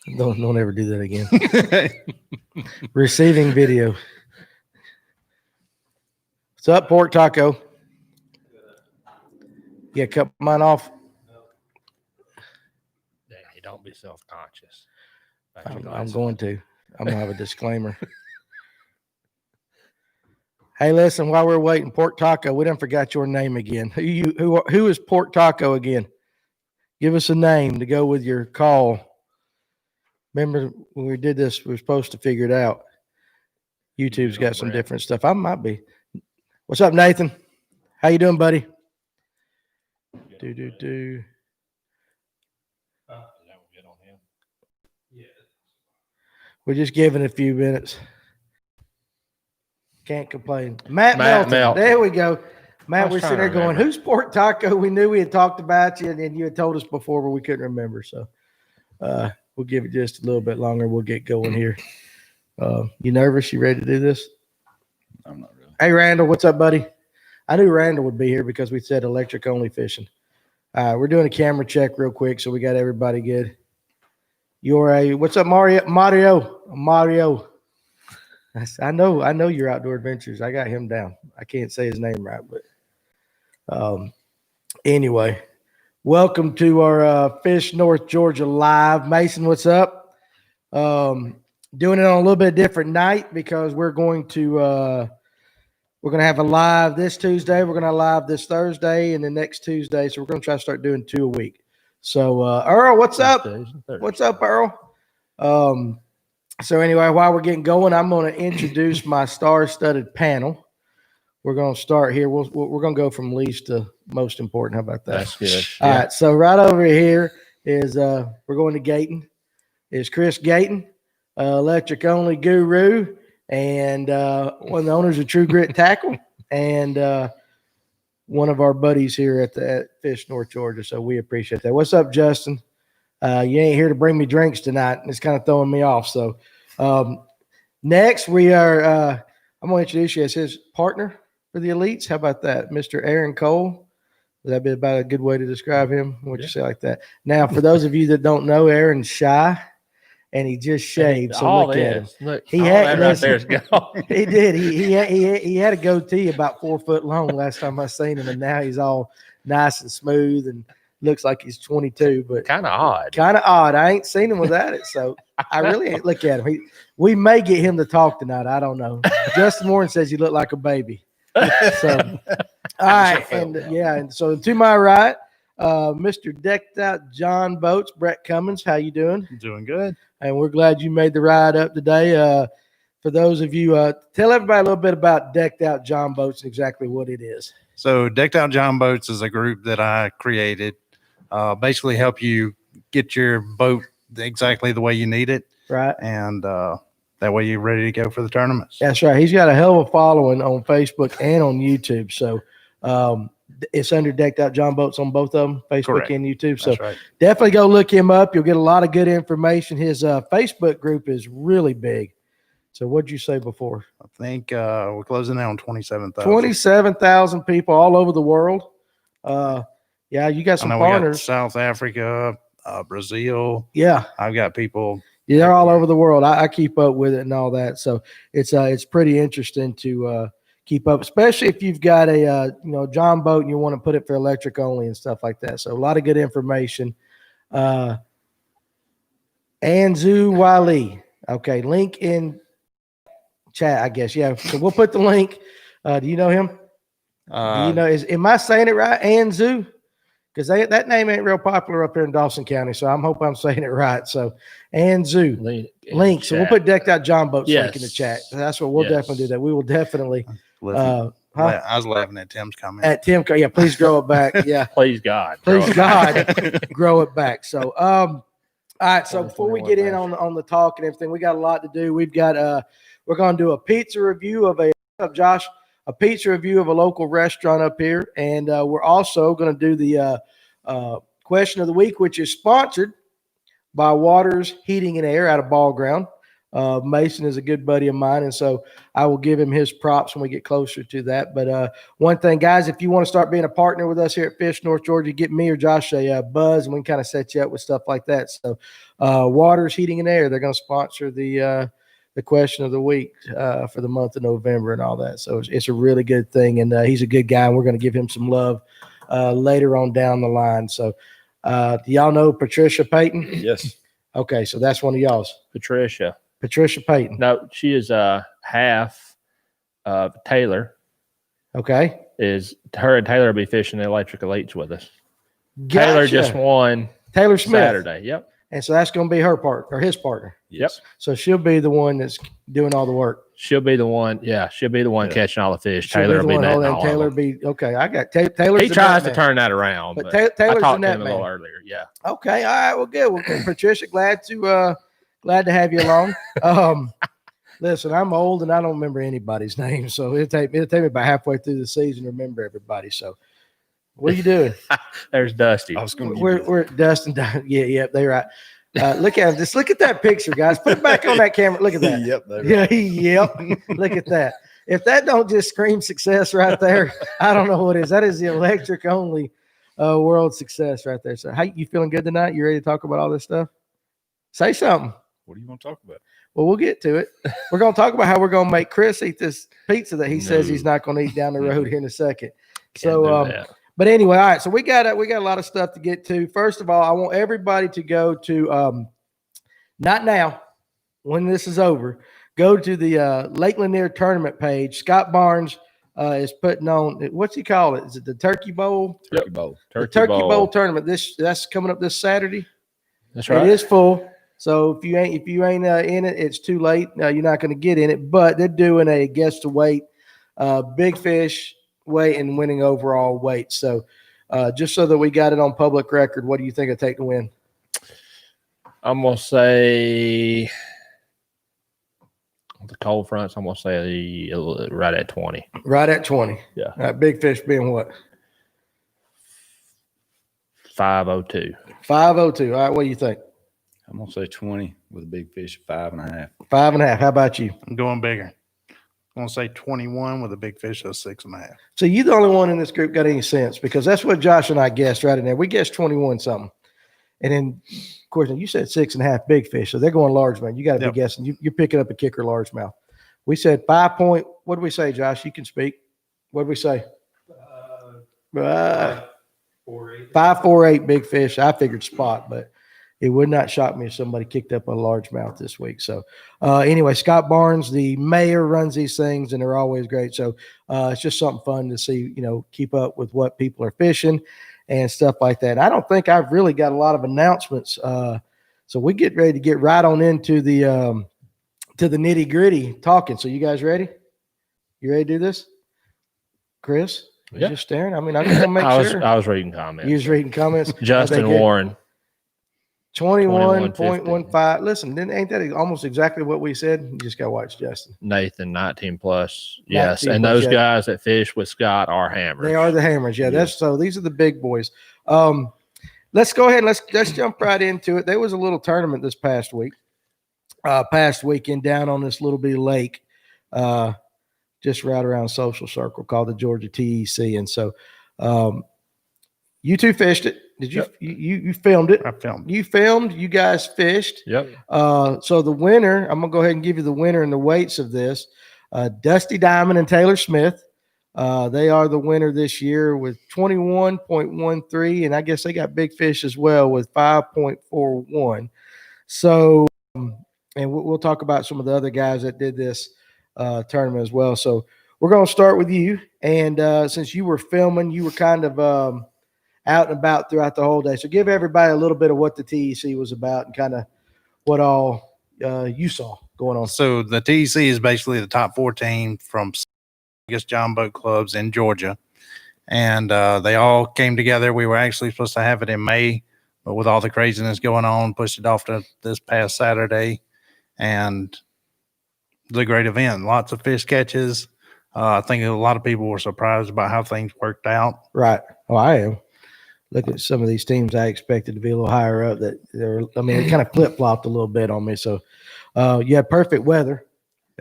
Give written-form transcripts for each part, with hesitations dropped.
Don't ever do that again. Receiving video. What's up, Pork Taco? Yeah, cut mine off. Hey, don't be self-conscious. I'm going to. I'm gonna have a disclaimer. Hey, listen, while we're waiting, Pork Taco, we done forgot your name again. Who is Pork Taco again? Give us a name to go with your call. Remember when we did this, we were supposed to figure it out. YouTube's got some different stuff. I might be. What's up, Nathan? How you doing, buddy? We're just giving a few minutes. Can't complain. Matt Melton. There we go. Matt, we're sitting there going, who's Pork Taco? We knew we had talked about you, and you had told us before, but we couldn't remember. So we'll give it just a little bit longer. We'll get going here. You nervous? You ready to do this? I'm not really. Hey, Randall, what's up, buddy? I knew Randall would be here because we said electric only fishing. We're doing a camera check real quick, so we got everybody good. What's up, Mario? Mario. I know your outdoor adventures. I got him down. I can't say his name right, but anyway, welcome to our Fish North Georgia live. Mason, what's up? Doing it on a little bit different night because we're going to have a live this Tuesday. We're going to have live this Thursday and the next Tuesday. So we're going to try to start doing 2 a week. So Earl, what's up? What's up, Earl? So anyway, while we're getting going, I'm going to introduce my star-studded panel. We're going to start here. We're going to go from least to most important. How about that? That's good. All right. So right over here is we're going to Gayton. Is Chris Gayton, electric only guru, and one of the owners of True Grit Tackle, and one of our buddies here at Fish North Georgia. So we appreciate that. What's up, Justin? You ain't here to bring me drinks tonight. It's kind of throwing me off. So next we are, I'm going to introduce you as his partner for the Elites. How about that? Mr. Aaron Cole. Would that be about a good way to describe him? What you say like that? Now, for those of you that don't know, Aaron's shy. And he just shaved. So look at him. Look, he had right there's gone. He did. He had a goatee about 4 foot long last time I seen him, and now he's all nice and smooth and looks like he's 22. But kind of odd. Kind of odd. I ain't seen him without it, so I really ain't look at him. We may get him to talk tonight. I don't know. Justin Warren says you look like a baby. So all right, and so to my right, Mr. Decked Out John Boats, Brett Cummings. How you doing? Doing good. And we're glad you made the ride up today. For those of you, tell everybody a little bit about Decked Out John Boats and exactly what it is. So Decked Out John Boats is a group that I created, basically help you get your boat exactly the way you need it. Right. And that way you're ready to go for the tournaments. That's right. He's got a hell of a following on Facebook and on YouTube. So it's under Decked Out John Boats on both of them, Facebook Correct. and YouTube. So right. Definitely go look him up. You'll get a lot of good information. His Facebook group is really big. So what'd you say before? I think we're closing out on 27,000. 27,000 people all over the world. Yeah, you got some partners. South Africa, Brazil. Yeah. I've got people. Yeah, they're all over the world. I keep up with it and all that. So it's pretty interesting to keep up, especially if you've got a John boat and you want to put it for electric only and stuff like that. So a lot of good information. Anzu Wali. Okay, link in chat, I guess. Yeah, so we'll put the link. Do you know him? Am I saying it right? Anzu? Because that name ain't real popular up here in Dawson County, so I'm hoping I'm saying it right. So Anzu, link. So we'll put Decked Out John Boats link in the chat. So that's what we'll definitely do. That we will definitely. I was laughing at Tim's comment. At Tim, yeah, please grow it back. Yeah, please God, grow it back. So all right. So before we get in on the talk and everything, we got a lot to do. We've got we're going to do a pizza review of a pizza review of a local restaurant up here, and we're also going to do the question of the week, which is sponsored by Waters Heating and Air out of Ball Ground. Mason is a good buddy of mine, and so I will give him his props when we get closer to that. But one thing, guys, if you want to start being a partner with us here at Fish North Georgia, get me or Josh a buzz, and we can kind of set you up with stuff like that. So Waters Heating and Air, they're going to sponsor the question of the week for the month of November and all that. So it's a really good thing, and he's a good guy, and we're going to give him some love later on down the line. So do y'all know Patricia Payton? Yes. Okay, so that's one of y'all's. Patricia. Patricia Payton. No, she is half of Taylor. Okay. Is her and Taylor will be fishing the Electric Elites with us. Gotcha. Taylor just won Taylor Smith. Saturday. Yep. And so that's going to be her part or his partner. Yes. So she'll be the one that's doing all the work. She'll be the one. Yeah, she'll be the one catching all the fish. She'll Taylor will be the one netting holding. all Taylor of them. be okay. I got Taylor. He tries to turn that around, But but Taylor's I talked the to him net a little man. earlier. Yeah. Okay. All right. Well, good. Well, Patricia, glad to have you along. Listen, I'm old and I don't remember anybody's name, so it'll take me about halfway through the season to remember everybody. So, what are you doing? There's Dusty. I was going to We're Dustin. Yeah, they're right. Look at him. Just look at that picture, guys. Put it back on that camera. Look at that. Yep. There Yeah, yep. Look at that. If that don't just scream success right there, I don't know what is. That is the electric only world success right there. So, how you feeling good tonight? You ready to talk about all this stuff? Say something. What do you want to talk about? Well, we'll get to it. We're going to talk about how we're going to make Chris eat this pizza that he says he's not going to eat down the road here in a second. So, but anyway, all right. So we got a lot of stuff to get to. First of all, I want everybody to go to not now, when this is over. Go to the Lake Lanier tournament page. Scott Barnes is putting on, what's he call it? Is it the Turkey Bowl? Turkey Bowl. The Turkey Bowl tournament. That's coming up this Saturday. That's right. It is full. So if you ain't in it, it's too late. You're not going to get in it. But they're doing a guess to weight, big fish weight, and winning overall weight. So just so that we got it on public record, what do you think it'll take to win? I'm gonna say the cold fronts. I'm gonna say right at 20. Right at 20. Yeah. All right, big fish being what? 502. 502. All right, what do you think? I'm going to say 20 with a big fish of 5.5. 5.5. How about you? I'm going bigger. I'm going to say 21 with a big fish of 6.5. So you the only one in this group got any sense, because that's what Josh and I guessed right in there. We guessed 21 something. And then, of course, you said 6.5 big fish. So they're going largemouth. You got to be guessing. You're picking up a kicker largemouth. We said 5 point. What did we say, Josh? You can speak. What did we say? 5.48 big fish. I figured spot, but it would not shock me if somebody kicked up a largemouth this week. So anyway, Scott Barnes, the mayor, runs these things, and they're always great. So it's just something fun to see, keep up with what people are fishing and stuff like that. And I don't think I've really got a lot of announcements. So we get ready to get right on into the nitty gritty talking. So you guys ready? You ready to do this? Chris? Yeah. Just staring. I mean, I just want to make sure. I was reading comments. You was reading comments. Justin Warren. 21.15. Listen, ain't that almost exactly what we said? You just got to watch Justin. Nathan, 19 plus. Yes. 19 And plus, those guys that fish with Scott are hammers. They are the hammers. Yeah. These are the big boys. Let's go ahead and let's jump right into it. There was a little tournament this past weekend down on this little bitty lake, just right around Social Circle, called the Georgia TEC. And so you two fished it. Did you? Yep. You filmed it? I filmed. You filmed. You guys fished. Yep. So the winner, I'm gonna go ahead and give you the winner and the weights of this. Dusty Diamond and Taylor Smith. They are the winner this year with 21.13, and I guess they got big fish as well with 5.41. So, and we'll talk about some of the other guys that did this tournament as well. So we're gonna start with you, and since you were filming, you were kind of out and about throughout the whole day. So give everybody a little bit of what the TEC was about and kind of what all you saw going on. So the TEC is basically the top 14 from biggest John boat clubs in Georgia. And they all came together. We were actually supposed to have it in May, but with all the craziness going on, pushed it off to this past Saturday. And it was a great event. Lots of fish catches. I think a lot of people were surprised about how things worked out. Right. Oh, I am. Look at some of these teams I expected to be a little higher up. It kind of flip-flopped a little bit on me. So You had perfect weather.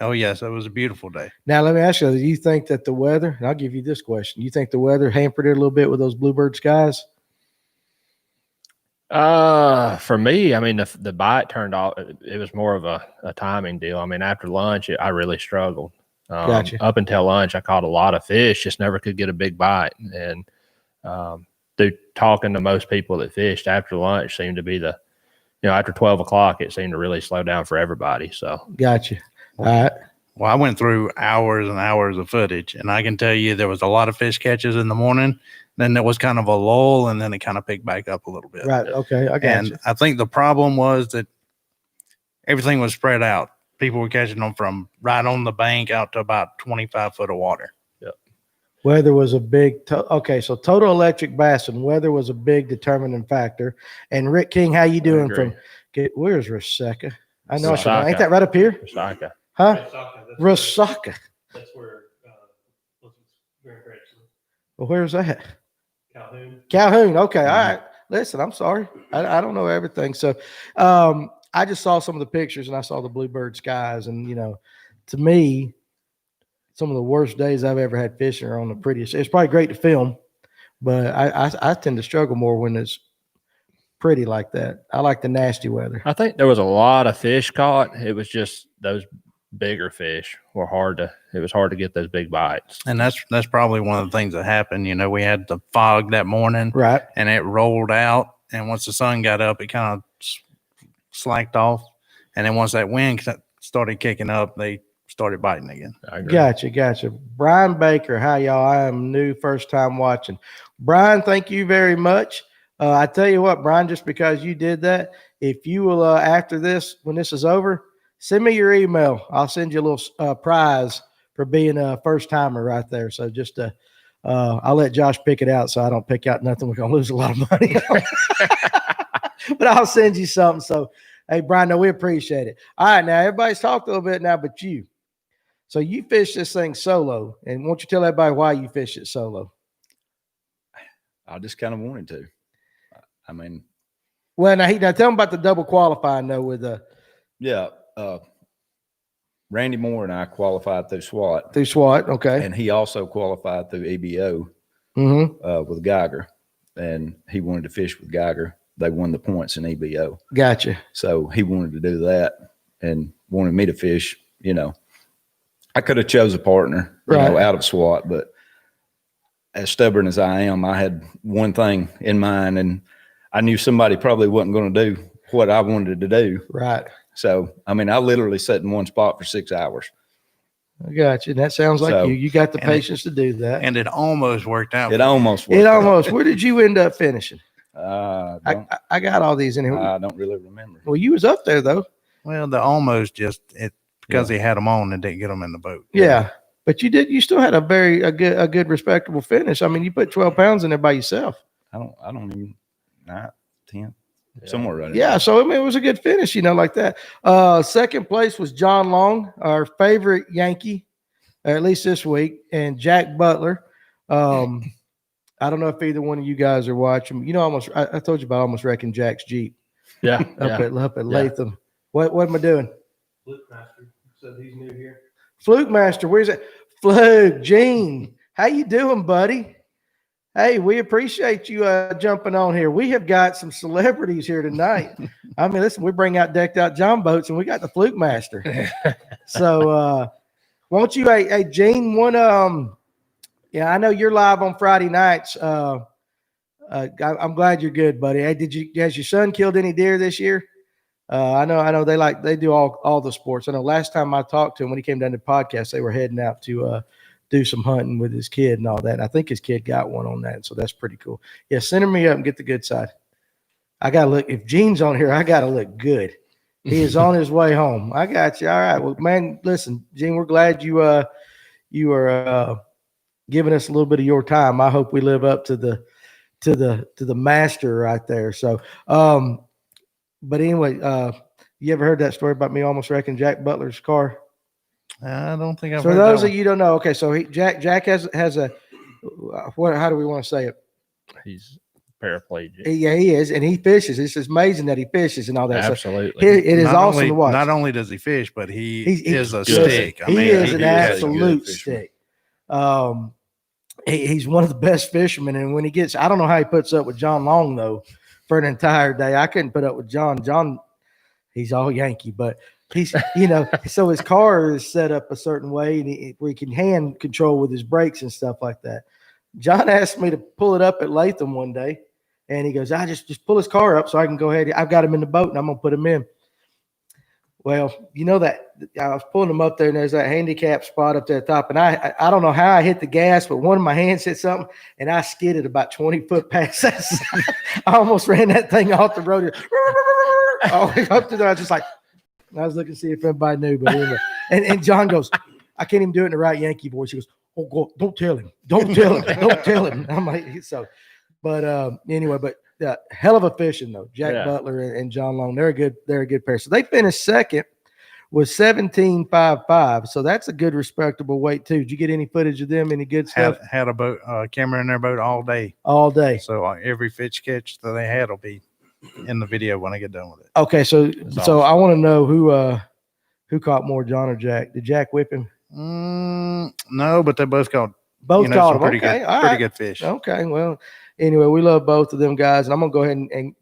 Oh, yes, it was a beautiful day. Now, let me ask you, do you think that the weather, and I'll give you this question, you think the weather hampered it a little bit with those bluebird skies? For me, I mean, the bite turned off. It was more of a timing deal. I mean, after lunch, I really struggled. Gotcha. Up until lunch, I caught a lot of fish, just never could get a big bite. And through talking to most people that fished, after lunch seemed to be after 12 o'clock, it seemed to really slow down for everybody. So, Gotcha. All right. Well, I went through hours and hours of footage, and I can tell you there was a lot of fish catches in the morning. Then there was kind of a lull, and then it kind of picked back up a little bit. Right. Okay. I got And you. I think the problem was that everything was spread out. People were catching them from right on the bank out to about 25 foot of water. Weather was a big, okay. So total electric bass and weather was a big determining factor. And Rick King, how you doing agree. where's Reseca? I know. Resaca. Ain't that right up here? Resaca. Huh? Resaca. That's where Grand Prairie. Well, where's that? Calhoun. Okay. All right. Listen, I'm sorry. I don't know everything. So I just saw some of the pictures and I saw the bluebird skies. And, to me, some of the worst days I've ever had fishing are on the prettiest. It's probably great to film, but I tend to struggle more when it's pretty like that. I like the nasty weather. I think there was a lot of fish caught. It was just those bigger fish were it was hard to get those big bites. And that's probably one of the things that happened. We had the fog that morning, Right. and it rolled out. And once the sun got up, it kind of slacked off. And then once that wind started kicking up, they started biting again. I agree. Gotcha. Brian Baker, hi y'all. I am new, first time watching. Brian, thank you very much. I tell you what, Brian, just because you did that, if you will, after this, when this is over, send me your email. I'll send you a little prize for being a first timer right there. So just I'll let Josh pick it out so I don't pick out nothing. We're gonna lose a lot of money. But I'll send you something. So hey, Brian, no, we appreciate it. All right, now everybody's talked a little bit now, but you. So you fish this thing solo, and won't you tell everybody why you fish it solo? I just kind of wanted to. I mean, Well, now tell them about the double qualifying though with yeah. Randy Moore and I qualified through SWAT, okay. and he also qualified through EBO with Geiger, and he wanted to fish with Geiger. They won the points in EBO. Gotcha. So he wanted to do that and wanted me to fish. I could have chose a partner, out of SWAT, but as stubborn as I am, I had one thing in mind, and I knew somebody probably wasn't going to do what I wanted to do. Right. So, I mean, I literally sat in one spot for 6 hours. I got you. That sounds like So- you. You got the patience to do that. And it almost worked out. It almost worked It out. almost. Where did you end up finishing? I I got all these in here. don't really remember. Well, you was up there though. Well, the almost because he had them on and didn't get them in the boat. Yeah. But you did. You still had a good, respectable finish. I mean, you put 12 pounds in there by yourself. I don't even 9, 10, somewhere right. Yeah. So I mean, it was a good finish, like that. Second place was John Long, our favorite Yankee, or at least this week, and Jack Butler. I don't know if either one of you guys are watching. I told you about almost wrecking Jack's Jeep Yeah. up at Latham. What am I doing? Luke Master said he's new here. Fluke Master, where's that? Fluke, Gene, how you doing, buddy? Hey, we appreciate you jumping on here. We have got some celebrities here tonight. I mean, listen, we bring out decked out John boats, and we got the Fluke Master. So, won't you, hey, Gene, yeah, I know you're live on Friday nights. I'm glad you're good, buddy. Hey, has your son killed any deer this year? I know they do all the sports. I know last time I talked to him when he came down to the podcast, they were heading out to do some hunting with his kid and all that. And I think his kid got one on that. So that's pretty cool. Yeah. Send me up and get the good side. I got to look. If Gene's on here, I got to look good. He is on his way home. I got you. All right. Well, man, listen, Gene, we're glad you are giving us a little bit of your time. I hope we live up to the master right there. So, but anyway, you ever heard that story about me almost wrecking Jack Butler's car? I don't think I've For heard those that of you don't know, okay, so Jack has a how do we want to say it? He's paraplegic. Yeah, he is, and he fishes. It's just amazing that he fishes and all that. Absolutely. So it is Not awesome only, to watch. Not only does he fish, but he is a good. stick. I he mean, is he an can catch absolute good stick. He's one of the best fishermen, and when he gets, I don't know how he puts up with John Long though for an entire day. I couldn't put up with John. John, he's all Yankee, but he's so his car is set up a certain way, and where he can hand control with his brakes and stuff like that. John asked me to pull it up at Latham one day, and he goes, "I just pull his car up so I can go ahead. I've got him in the boat, and I'm gonna put him in." Well, that I was pulling them up there, and there's that handicap spot up there at the top. And I don't know how I hit the gas, but one of my hands hit something, and I skidded about 20 foot past that. I almost ran that thing off the road. All the way up to there, I was just like, I was looking to see if everybody knew. But anyway, and John goes, I can't even do it in the right Yankee voice. He goes, "Oh, God, don't tell him. Don't tell him. Don't tell him." I'm like, so. But anyway, hell of a fishing though. Jack Butler and John Long, they're a good pair. So they finished second with 17.55. So that's a good respectable weight too. Did you get any footage of them? Any good stuff? Had a boat camera in their boat all day. All day. So every fish catch that they had will be in the video when I get done with it. Okay, so awesome. I want to know who caught more, John or Jack? Did Jack whip him? No, but they both caught caught some him. pretty Okay, good, all pretty right. good fish. Okay, well, anyway, we love both of them guys, and I'm gonna go ahead and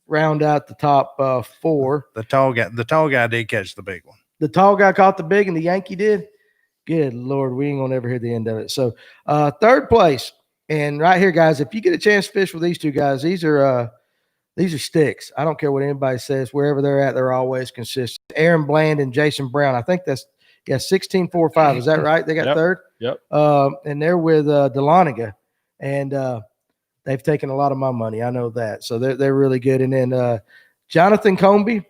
round out the top four. The tall guy did catch the big one. The tall guy caught the big, and the Yankee did. Good Lord, we ain't gonna ever hear the end of it. So, third place, and right here, guys, if you get a chance to fish with these two guys, these are sticks. I don't care what anybody says. Wherever they're at, they're always consistent. Aaron Bland and Jason Brown. I think that's 16.45. Is that right? They got third. Yep. And they're with Deloniga, and they've taken a lot of my money. I know that. So they're really good. And then Jonathan Comby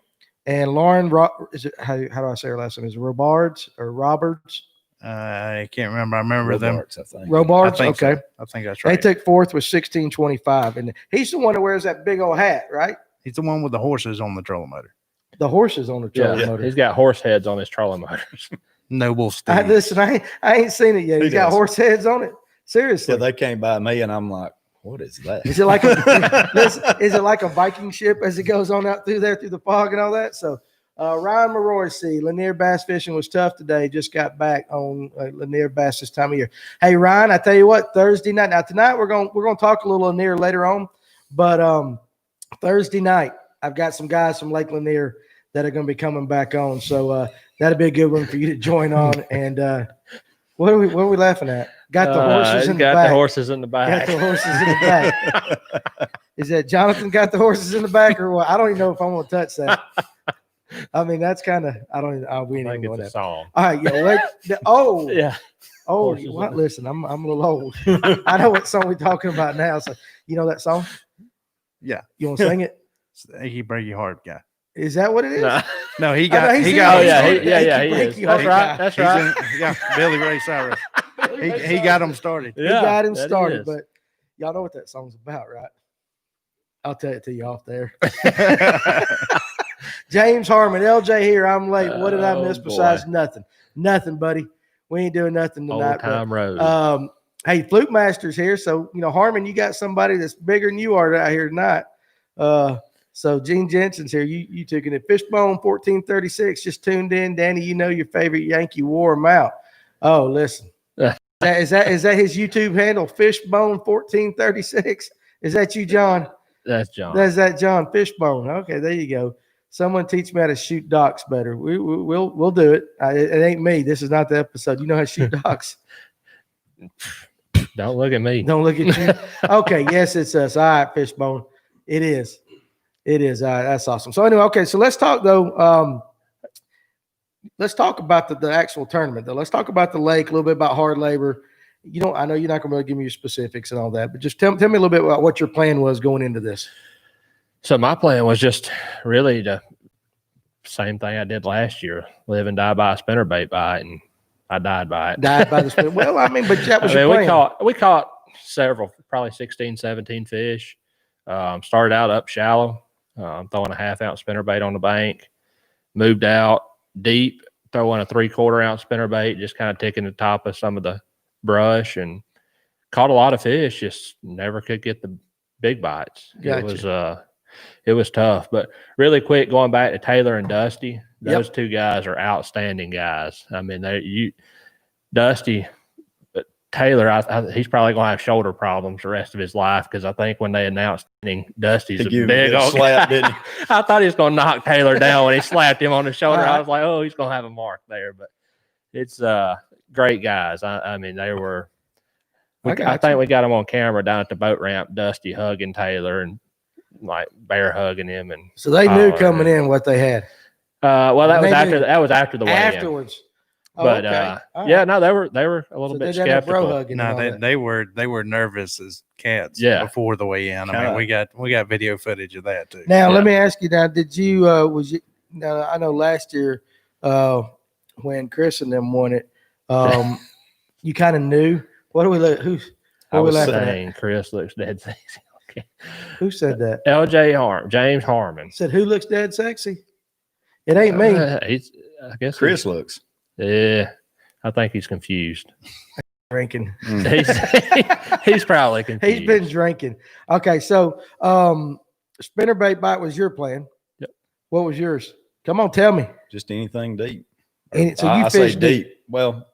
and Lauren. Is it how do I say her last name? Is it Robards or Roberts? I can't remember. I remember Robards, them. I think. Robards. I think Okay. So. I think that's right. They took fourth with 16.25, and he's the one that wears that big old hat, right? He's the one with the horses on the trolling motor. The horses on the trolling motor. He's got horse heads on his trolling motors. Noble Steve. Listen, I ain't seen it yet. He's got horse heads on it. Seriously. Yeah, they came by me, and I'm like, what is that? Is it like is it like a Viking ship as it goes on out through the fog and all that? So Ryan Maroy, Lanier Bass fishing was tough today. Just got back on Lanier Bass this time of year. Hey Ryan, I tell you what, Thursday night. Now tonight we're gonna talk a little Lanier later on, but Thursday night I've got some guys from Lake Lanier that are going to be coming back on. So that'll be a good one for you to join on. And what are we laughing at? Got the horses in the back. Got the horses in the back. Got the horses in the back. Is that Jonathan got the horses in the back or what? I don't even know if I'm going to touch that. I mean, that's kind of, we ain't even know that. Song. All right. Yeah. Yeah. Oh, what? Listen, I'm a little old. I know what song we're talking about now. So you know that song? Yeah. You want to sing it? It's the Achy Breaky Heart guy. Is that what it is? No, he He got. He is. That's right. That's right. Yeah, Billy Ray Cyrus. He got him started. He got him started, but y'all know what that song's about, right? I'll tell it to you off there. James Harmon, LJ here. I'm late. What did I miss besides nothing? Nothing, buddy. We ain't doing nothing tonight. Old time road. Hey, Fluke Master's here. So, Harmon, you got somebody that's bigger than you are out here tonight. So Gene Jensen's here. You took it. Fishbone 1436 just tuned in. Danny, your favorite Yankee wore him out. Oh, listen. Is that his YouTube handle? Fishbone 1436. Is that you, John? That's John. That's that John Fishbone. Okay, there you go. Someone teach me how to shoot docks better. We'll do it. It ain't me. This is not the episode. You know how to shoot docks. Don't look at me. Don't look at you. Okay, yes, it's us. All right, Fishbone. It is. All right, that's awesome. So anyway, okay, so let's talk though. Let's talk about the actual tournament though. Let's talk about the lake, a little bit about hard labor. I know you're not going to really give me your specifics and all that, but just tell me a little bit about what your plan was going into this. So my plan was just really the same thing I did last year: live and die by a spinnerbait bite, and I died by it. Died by the spinner. Well, I mean, but that was your plan. We caught several, probably 16, 17 fish. Started out up shallow, throwing a 1/2 ounce spinnerbait on the bank. Moved out deep, throwing a 3/4 ounce spinnerbait, just kind of taking the top of some of the brush, and caught a lot of fish. Just never could get the big bites. Gotcha. It was tough. But really quick, going back to Taylor and Dusty, those two guys are outstanding guys. I mean, Dusty, Taylor, he's probably going to have shoulder problems the rest of his life, because I think when they announced Dusty's a big old slap, guy. didn't he? I thought he was going to knock Taylor down when he slapped him on the shoulder. I was like, oh, he's going to have a mark there. But it's great guys. I mean, they were. I think we got him on camera down at the boat ramp, Dusty hugging Taylor and like bear hugging him. And so they knew coming in what they had. Well, that was after the weigh-in. Afterwards. Oh, But okay. No, they were a little bit skeptical. No, they were nervous as cats. Yeah. Before the weigh-in. I mean, we got video footage of that too. Now let me ask you. Now, did you Now I know last year when Chris and them won it, you kind of knew. What do we look? I was saying Chris looks dead sexy. Okay. Who said that? James Harmon Said who looks dead sexy? It ain't me. I guess Chris looks. Yeah, I think he's confused. Drinking. He's probably confused. He's been drinking. Okay, so spinnerbait bite was your plan. Yep. What was yours? Come on, tell me. Just anything deep. So you I say fished deep. Well,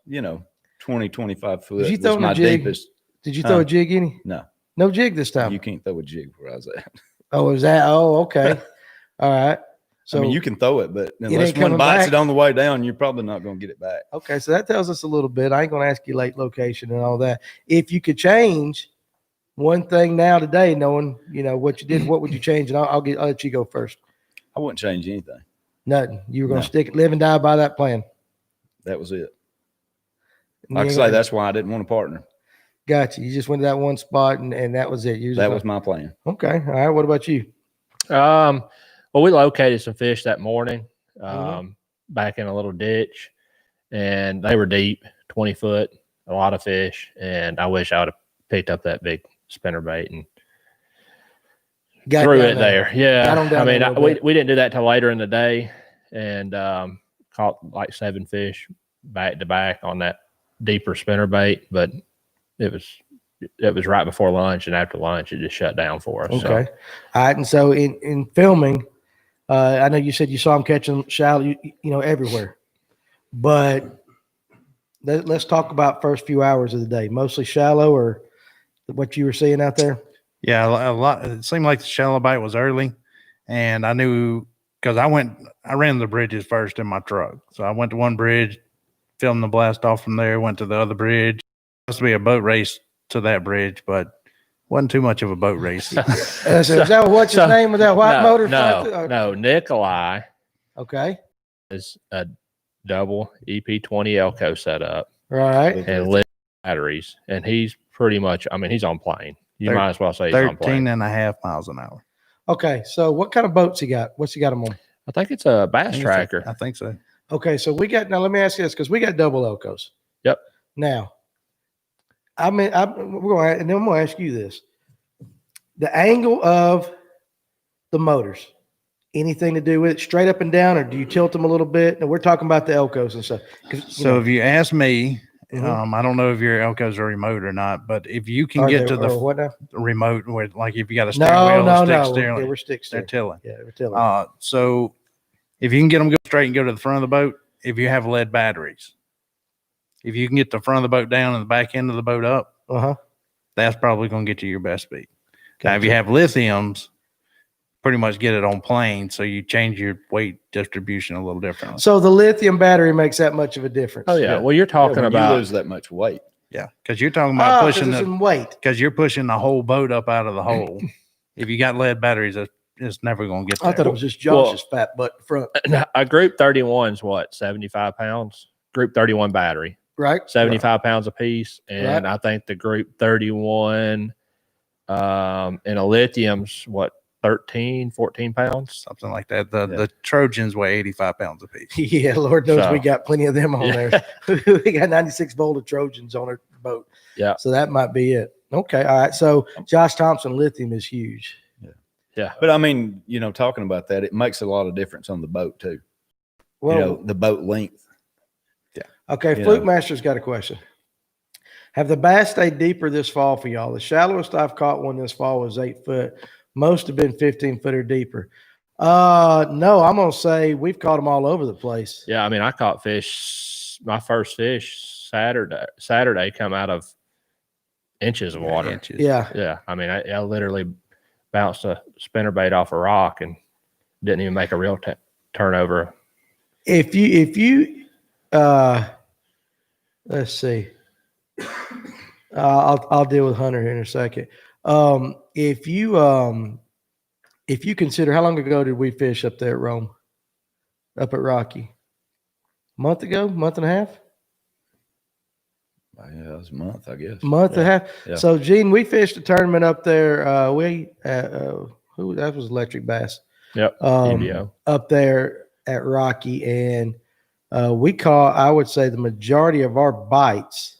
20, 25 foot. Did you was throw my a jig? deepest. Did you throw a jig any? No. No jig this time. You can't throw a jig where I was at. Oh, is that? Oh, okay. All right. So I mean, you can throw it, but unless ain't one coming bites back. it on the way down, you're probably not going to get it back. Okay, so that tells us a little bit. I ain't going to ask you late location and all that. If you could change one thing now today, knowing what you did, what would you change? And I'll let you go first. I wouldn't change anything. Nothing. You were going to live and die by that plan. That was it. And Like I you say, ain't- that's why I didn't want a partner. Gotcha. You just went to that one spot and that was it. That was my plan. Okay. All right. What about you? Well, we located some fish that morning Mhm. back in a little ditch, and they were deep, 20 foot, a lot of fish. And I wish I would have picked up that big spinnerbait and threw it there. Yeah. I mean, we didn't do that till later in the day, and caught like 7 fish back to back on that deeper spinnerbait, but it was right before lunch, and after lunch it just shut down for us. Okay. All right. And so in filming, I know you said you saw them catching shallow, everywhere, but let's talk about first few hours of the day, mostly shallow or what you were seeing out there. Yeah, a lot. It seemed like the shallow bite was early, and I knew because I ran the bridges first in my truck. So I went to one bridge, filmed the blast off from there, went to the other bridge. Supposed to be a boat race to that bridge, but wasn't too much of a boat race. So is that what's his name with that white motor? No, Nikolai Okay. is a double EP20 Elko setup. All right. And lit batteries, and he's pretty much, I mean, he's on plane. You might as well say he's on 13 plane. and a half miles an hour. Okay. So what kind of boats he got? What's he got him on? I think it's a bass tracker. I think so. Okay. So now let me ask you this, because we got double Elkos. Yep. Now, I'm going to ask you this. The angle of the motors, anything to do with it, straight up and down, or do you tilt them a little bit? And we're talking about the Elkos and stuff. So if you ask me, Mhm. I don't know if your Elkos are remote or not, but if you can get to the what now? remote, where like if you got a steering wheel, stick No. steering, Yeah, we're stick they're steering. tilling. Yeah, we're tilling. So if you can get them go straight and go to the front of the boat, if you have lead batteries, if you can get the front of the boat down and the back end of the boat up, that's probably going to get you your best speed. Now, if you have lithiums, pretty much get it on plane, so you change your weight distribution a little differently. So the lithium battery makes that much of a difference. Oh yeah. Well, you're talking when about you lose that much weight. Yeah, because you're talking about pushing in weight. because you're pushing the whole boat up out of the hole. If you got lead batteries, it's never going to get there. I thought it was just Josh's fat butt front. a Group 31's what, 75 pounds? Group 31 battery, Right? 75 pounds a piece. And Right. I think the Group 31 in a lithium's what, 13, 14 pounds? Something like that. The Trojans weigh 85 pounds apiece. Yeah, Lord knows So- we got plenty of them on Yeah. there. We got 96 volt Trojans on our boat. Yeah. So that might be it. Okay. All right. So Josh Thompson lithium is huge. Yeah. But I mean, talking about that, it makes a lot of difference on the boat too. Well, The boat length. okay. you Fluke know. Master's got a question. Have the bass stayed deeper this fall for y'all? The shallowest I've caught one this fall was 8 foot. Most have been 15 foot or deeper. No, I'm gonna say we've caught them all over the place. Yeah, I mean, I caught fish. My first fish Saturday come out of inches of water. Inches. Yeah. Yeah, I mean, I literally bounced a spinnerbait off a rock and didn't even make a real turnover. If you let's see. I'll deal with Hunter here in a second. If you consider, how long ago did we fish up there at Rome, up at Rocky? Month ago, month and a half? Yeah, it was a month, I guess. Month and a half. Yeah. So, Gene, we fished a tournament up there. That was Electric Bass. Yep. EBO. Up there at Rocky, and we caught, I would say, the majority of our bites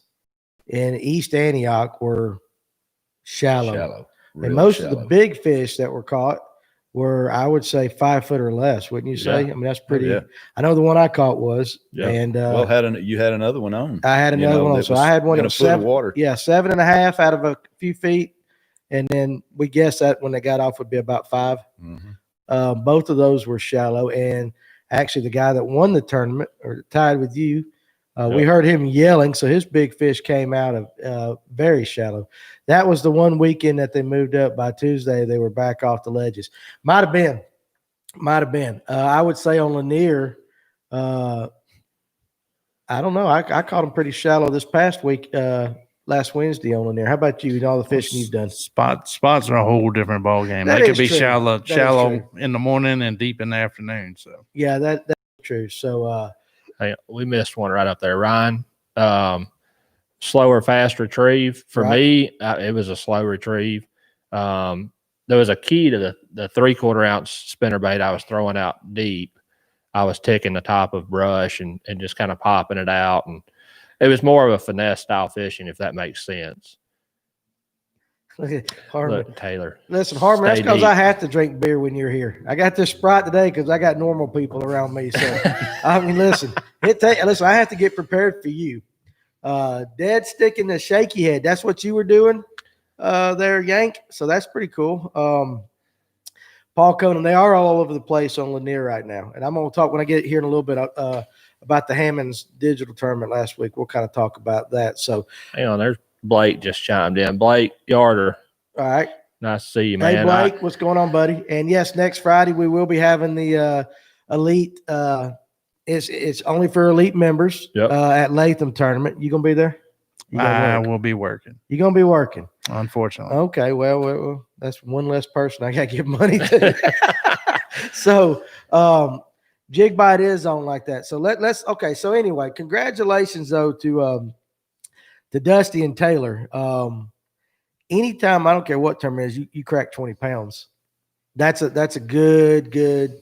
in East Antioch were shallow. And most of the big fish that were caught were, I would say, 5 foot or less, wouldn't you say? Yeah. I mean, that's pretty. Yeah. I know the one I caught was. Yeah. And Well, you had another one on. I had another one on. So I had one in that a was foot of water. Yeah, 7.5 out of a few feet. And then we guessed that when they got off would be about 5. Mm-hmm. Both of those were shallow. And actually, the guy that won the tournament or tied with you, we heard him yelling. So his big fish came out of very shallow. That was the one weekend that they moved up. By Tuesday, they were back off the ledges. Might have been. I would say on Lanier, I don't know. I caught them pretty shallow this past week, last Wednesday on Lanier. How about you and all the fishing you've done? Spots are a whole different ball game. That They could is be true. shallow That is in the morning and deep in the afternoon. So Yeah, that's true. So Hey, we missed one right up there. Ryan, slower, fast retrieve. For Right. me, it was a slow retrieve. There was a key to the 3/4 ounce spinnerbait I was throwing out deep. I was ticking the top of brush and just kind of popping it out. And it was more of a finesse style fishing, if that makes sense. look at Harmon. Look, Taylor. Listen, Harmon, that's Stay because deep. I have to drink beer when you're here. I got this Sprite today because I got normal people around me. So, I mean, listen, listen, I have to get prepared for you. Dead sticking the shaky head. That's what you were doing there, Yank. So that's pretty cool. Paul Conan, they are all over the place on Lanier right now. And I'm going to talk when I get here in a little bit about the Hammond's digital tournament last week. We'll kind of talk about that. So, Hang on, there's Blake just chimed in. Blake Yarder, all right. nice to see you, man. Hey, Blake, what's going on, buddy? And yes, next Friday we will be having the elite. It's only for elite members at Latham tournament. You gonna be there? I will be working. You gonna be working? Unfortunately. Okay, well, that's one less person I gotta give money to. So, Jig Bite is on like that. So let's okay. So anyway, congratulations though to Dusty and Taylor. Anytime, I don't care what term it is, you crack 20 pounds. That's a good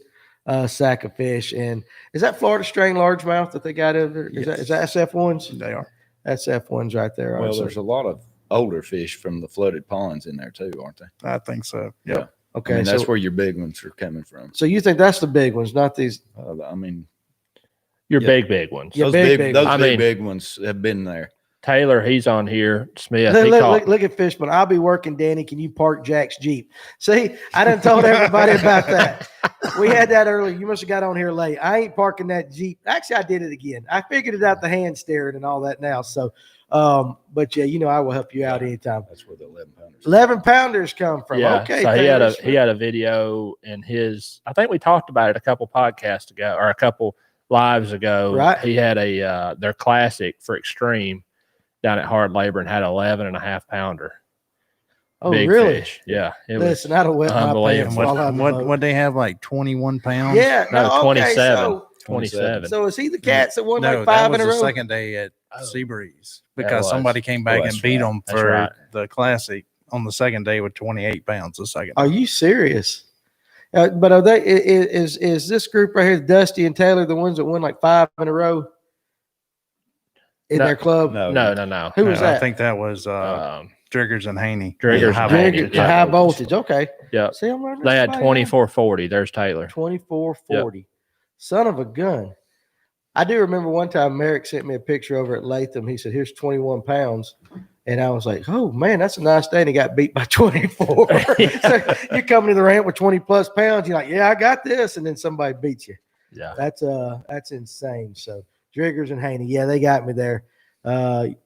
sack of fish. And is that Florida strain largemouth that they got over there? Is that SF1s? They are. That's F1s right there. Well, So- there's a lot of older fish from the flooded ponds in there too, aren't they? I think so. Yeah. okay. I mean, that's so, where your big ones are coming from. so you think that's the big ones, not these? I mean, Your Yeah. big ones. Yeah, those big big, those I big, mean- big ones have been there. Taylor, he's on here. Smith, Look at Fishman. I'll be working, Danny. Can you park Jack's Jeep? See, I done told everybody about that. We had that earlier. You must have got on here late. I ain't parking that Jeep. Actually, I did it again. I figured it out, the hand steering and all that now. So, but yeah, I will help you out anytime. That's where the 11 pounders. 11 pounders come from. Yeah, Okay. so Taylor he had a video in his. I think we talked about it a couple podcasts ago or a couple lives ago. Right. He had their classic for extreme down at Hard Labor and had 11.5 pounder. Oh, big really? fish. Yeah. It Listen, I don't wet my unbelievable. pants while I'm What they have, like 21 pounds? Yeah. No, okay, 27. 27. So is he the cats that won No, like that 5 was in a the row? second day at Oh. Seabreeze That because was. somebody came back that's and beat right. them That's for right. the classic on the second day with 28 pounds. The second. Are day. you serious? But are they? Is this group right here, Dusty and Taylor, the ones that won like 5 in a row in No, their club? No, No. Who was No, I that? think that was Driggers and Haney. Driggers High and voltage. Haney. Jig- high voltage. Okay. Yeah. See, I'm learning. They had somebody 2440. There's Taylor. 2440. Son of a gun. I do remember one time Merrick sent me a picture over at Latham. He said, "Here's 21 pounds." And I was like, "Oh man, that's a nice day." And he got beat by 24. So you're coming to the ramp with 20 plus pounds. You're like, "Yeah, I got this." And then somebody beats you. Yeah. That's insane. So Driggers and Haney, yeah, they got me there.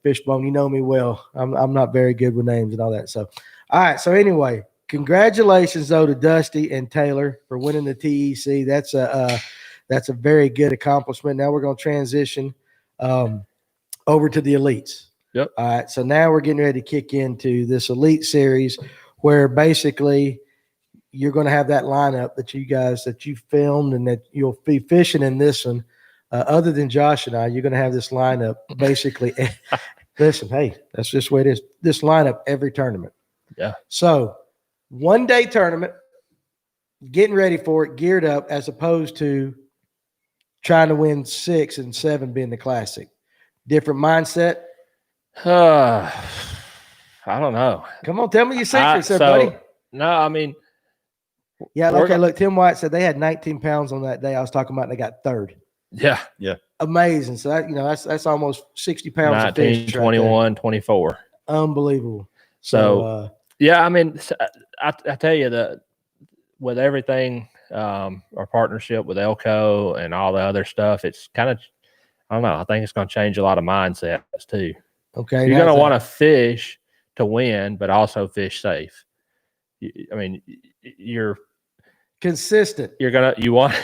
Fishbone, you know me well. I'm not very good with names and all that. So, all right. So anyway, congratulations though to Dusty and Taylor for winning the TEC. That's a very good accomplishment. Now we're going to transition over to the elites. Yep. All right. So now we're getting ready to kick into this elite series where basically you're going to have that lineup that you filmed and that you'll be fishing in this one. Other than Josh and I, you're going to have this lineup basically. Listen, hey, that's just the way it is. This lineup every tournament. Yeah. So 1 day tournament, getting ready for it, geared up, as opposed to trying to win 6 and 7 being the classic. Different mindset. I don't know. Come on, tell me your secrets, buddy. No, I mean, yeah. Okay. Look, Tim White said they had 19 pounds on that day I was talking about, and they got third. yeah, Amazing. So that's almost 60 pounds. 19, of fish 21, 24. Unbelievable. So yeah, I mean, I tell you that with everything, our partnership with Elko and all the other stuff, it's kind of, I don't know. I think it's going to change a lot of mindsets too. Okay. You're going to want to fish to win, but also fish safe. I mean, you're consistent. You want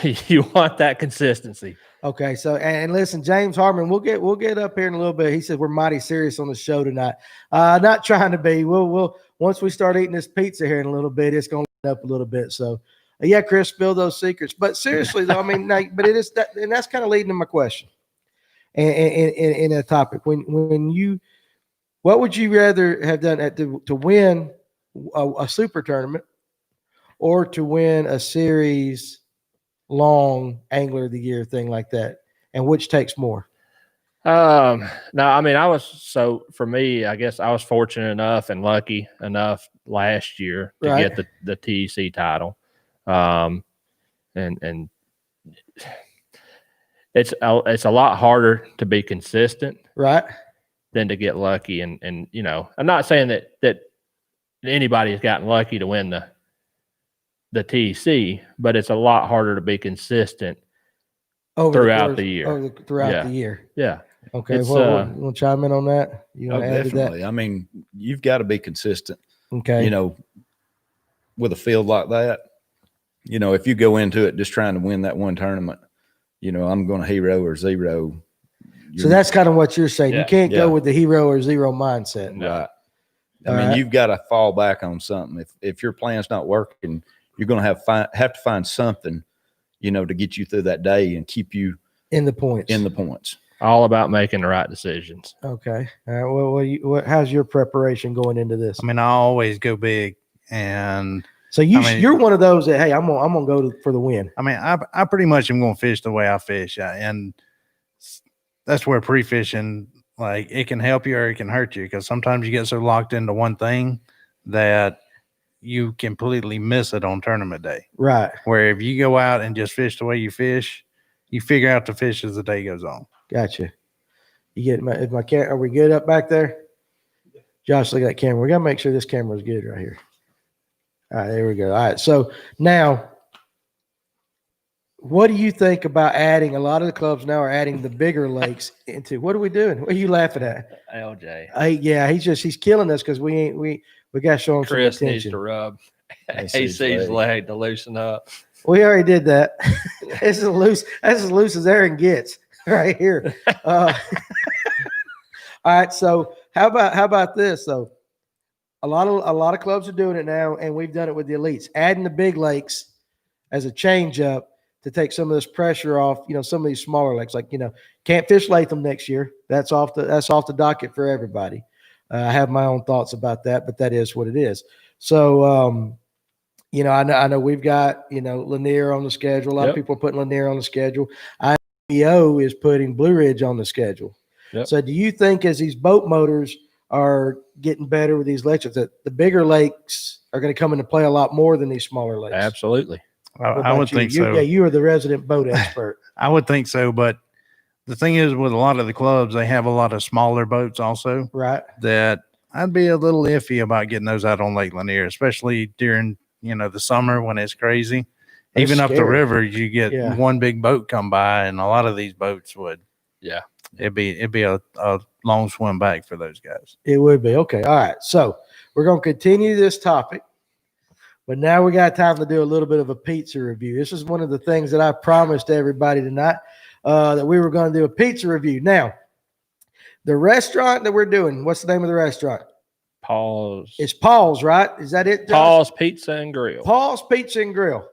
that consistency. Okay. So, and listen, James Harmon, we'll get up here in a little bit. He said we're mighty serious on the show tonight. Not trying to be. We'll once we start eating this pizza here in a little bit, it's going to light up a little bit. So, yeah, Chris, spill those secrets. But seriously, though, I mean, but it is that, and that's kind of leading to my question. And in a topic, when you, what would you rather have done to win a super tournament or to win a series long angler of the year thing like that, and which takes more? No, I mean, for me, I guess I was fortunate enough and lucky enough last year to get the TEC title. And it's a lot harder to be consistent, right, than to get lucky. And you know, I'm not saying that anybody has gotten lucky to win the TEC, but it's a lot harder to be consistent throughout the year. Throughout the year. Yeah. Okay. You want to chime in on that? You want to add to definitely. that? I mean, you've got to be consistent. Okay. You know, with a field like that, you know, if you go into it just trying to win that one tournament, you know, I'm going to hero or zero. So that's kind of what you're saying. Yeah. You can't go with the hero or zero mindset. Right. I mean, you've got to fall back on something. If your plan's not working, you're going to have to find something, you know, to get you through that day and keep you in the points. All about making the right decisions. Okay. All right. How's your preparation going into this? I mean, I always go big, and so you're one of those that, hey, I'm gonna go for the win. I mean, I pretty much am going to fish the way I fish, and that's where pre-fishing, like, it can help you or it can hurt you, because sometimes you get so locked into one thing that you completely miss it on tournament day. Right. Where if you go out and just fish the way you fish, you figure out the fish as the day goes on. Gotcha. You get my camera? Are we good up back there? Josh, look at that camera. We got to make sure this camera is good right here. All right, there we go. All right. So now, what do you think about adding? A lot of the clubs now are adding the bigger lakes into. What are we doing? What are you laughing at? LJ. Yeah, he's killing us because we got to show him Chris some needs attention. to rub AC's leg to loosen up. We already did that. This is loose. That's as loose as Aaron gets right here. All right. So how about this? So a lot of clubs are doing it now, and we've done it with the elites, adding the big lakes as a change up to take some of this pressure off. You know, some of these smaller lakes, like, you know, can't fish Latham next year. That's off the docket for everybody. I have my own thoughts about that, but that is what it is. So, you know, I know we've got, you know, Lanier on the schedule. A lot of people are putting Lanier on the schedule. IBO is putting Blue Ridge on the schedule. Yep. So do you think as these boat motors are getting better with these electrics, that the bigger lakes are going to come into play a lot more than these smaller lakes? Absolutely. I would think so. Yeah, you are the resident boat expert. I would think so, but the thing is with a lot of the clubs, they have a lot of smaller boats also Right. that I'd be a little iffy about getting those out on Lake Lanier, especially during, the summer when it's crazy. They're Even up the scary. river, you get Yeah. one big boat come by, and a lot of these boats would. Yeah. It'd be a long swim back for those guys. It would be. Okay. All right. So we're going to continue this topic, but now we got time to do a little bit of a pizza review. This is one of the things that I promised everybody tonight, that we were going to do a pizza review. Now, the restaurant that we're doing, what's the name of the restaurant? Paul's. It's Paul's, right? Is that it, Josh? Paul's Pizza and Grill. Paul's Pizza and Grill.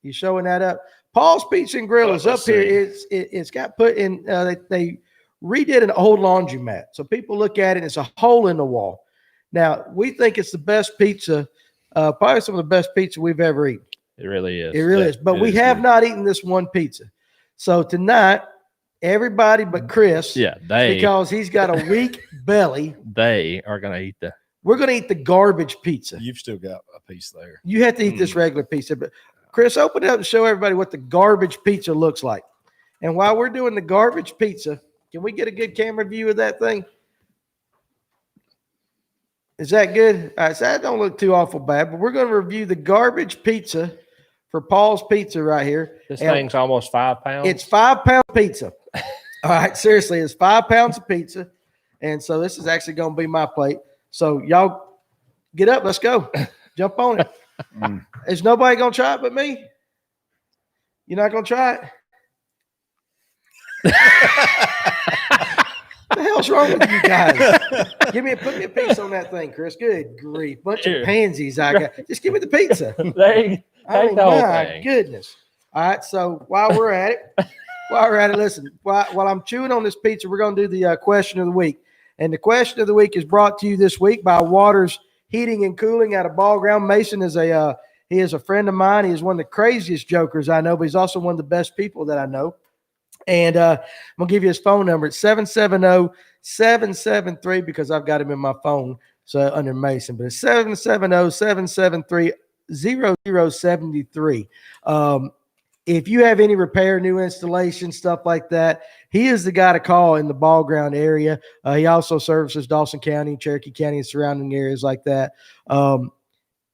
You showing that up? Paul's Pizza and Grill is up let's here. see. It's got put in. They redid an old laundromat, so people look at it. It's a hole in the wall. Now we think it's the best pizza, probably some of the best pizza we've ever eaten. It really is. It really Yeah, is. But it we is have good. not eaten this one pizza. So tonight, everybody but Chris, Yeah, because he's got a weak belly, they are gonna eat the. we're going to eat the garbage pizza. You've still got a piece there. You have to eat this regular pizza. But Chris, open it up and show everybody what the garbage pizza looks like. And while we're doing the garbage pizza, can we get a good camera view of that thing? Is that good? All right, so that don't look too awful bad, but we're going to review the garbage pizza for Paul's Pizza right here. This And thing's almost 5 pounds. It's 5 pound pizza. All right, seriously, it's 5 pounds of pizza. And so this is actually going to be my plate. So y'all get up, let's go. Jump on it. Is nobody going to try it but me? You're not going to try it? What the hell's wrong with you guys? Put me a piece on that thing, Chris. Good grief. Bunch Here. of pansies I got. Just give me the pizza. They I take mean, the whole my thing. goodness. All right. So while we're at it, listen, while I'm chewing on this pizza, we're going to do the question of the week. And the question of the week is brought to you this week by Waters Heating and Cooling out of Ball Ground. Mason is he is a friend of mine. He is one of the craziest jokers I know, but he's also one of the best people that I know. And I'm going to give you his phone number. It's 770-773 because I've got him in my phone, so under Mason. But it's 770-773-0073. If you have any repair, new installation, stuff like that, he is the guy to call in the Ball Ground area. He also services Dawson County, Cherokee County, and surrounding areas like that.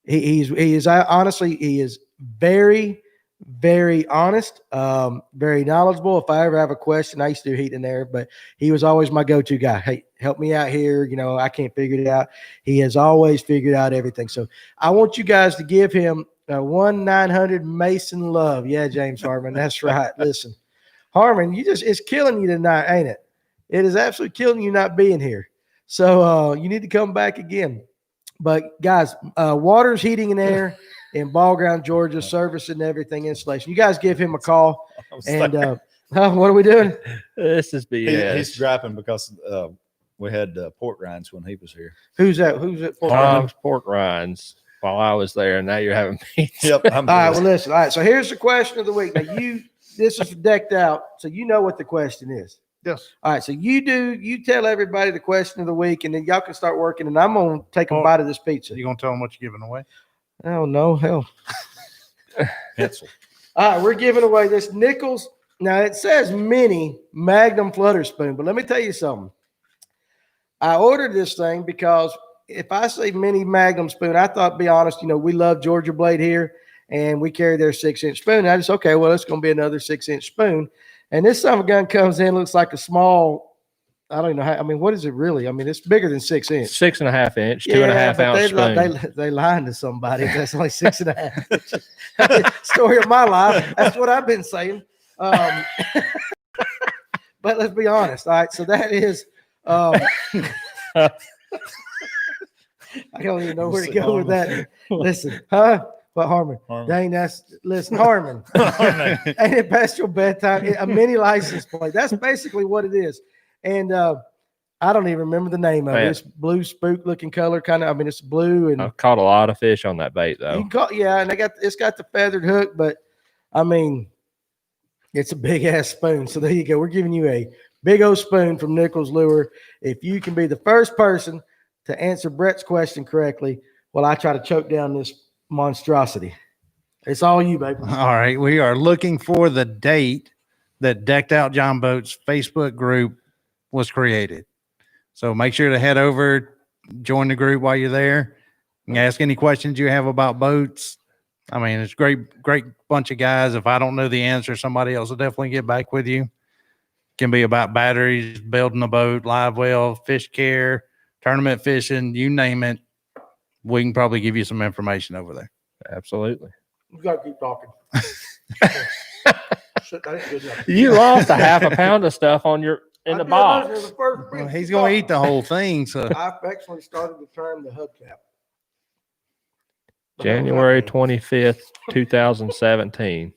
He is very, very honest, very knowledgeable. If I ever have a question, I used to do heat in there, but he was always my go-to guy. Hey, help me out here. I can't figure it out. He has always figured out everything. So I want you guys to give him 1-900 Mason love. Yeah, James Harmon. That's right. Listen, Harmon, it's killing you tonight, ain't it? It is absolutely killing you not being here. So you need to come back again. But guys, Waters Heating and Air in Ball Ground, Georgia, service and everything, installation. You guys give him a call. And what are we doing? This is BS. He's griping because we had pork rinds when he was here. Who's that? Who's it for? Tom's pork rinds while I was there, and now you're having pizza. Yep. All right, well, listen. All right, so here's the question of the week. Now, this is decked out, so you know what the question is. Yes. All right, so you tell everybody the question of the week, and then y'all can start working, and I'm going to take a bite of this pizza. You gonna tell them what you're giving away? Oh, no, hell. Pencil. All right, we're giving away this Nichols. Now, it says mini Magnum Flutter Spoon, but let me tell you something. I ordered this thing because if I say mini Magnum spoon, I thought, be honest, we love Georgia Blade here, and we carry their 6-inch spoon. And I just, okay, well, it's going to be another 6-inch spoon. And this son of a gun comes in, looks like a small, I don't even know how, what is it really? It's bigger than 6 inch. 6.5 inch, 2.5 ounce spoon. They lying to somebody. That's only 6.5 inches. Story of my life. That's what I've been saying. But let's be honest. All right. So that is, I don't even know where to go with that. Listen, But Harmon. Dang, Harmon. Ain't it past your bedtime? A mini license plate. That's basically what it is. And I don't even remember the name of it. It's blue spook looking color, kind of. It's blue. And I've caught a lot of fish on that bait though. You can and it's got the feathered hook, but it's a big ass spoon. So there you go. We're giving you a big old spoon from Nichols Lure. If you can be the first person to answer Brett's question correctly, while I try to choke down this monstrosity. It's all you, baby. All right. We are looking for the date that Decked Out John Boats Facebook group was created. So make sure to head over, join the group while you're there, and ask any questions you have about boats. I mean, it's great bunch of guys. If I don't know the answer, somebody else will definitely get back with you. Can be about batteries, building a boat, live well, fish care, tournament fishing, you name it. We can probably give you some information over there. Absolutely. You got to keep talking. Shit, that ain't good enough. You lost a half a pound of stuff in the I did box. listen to the first Well, piece he's you going to talked eat the whole thing. So I've actually started to term the hubcap. January 25th, 2017.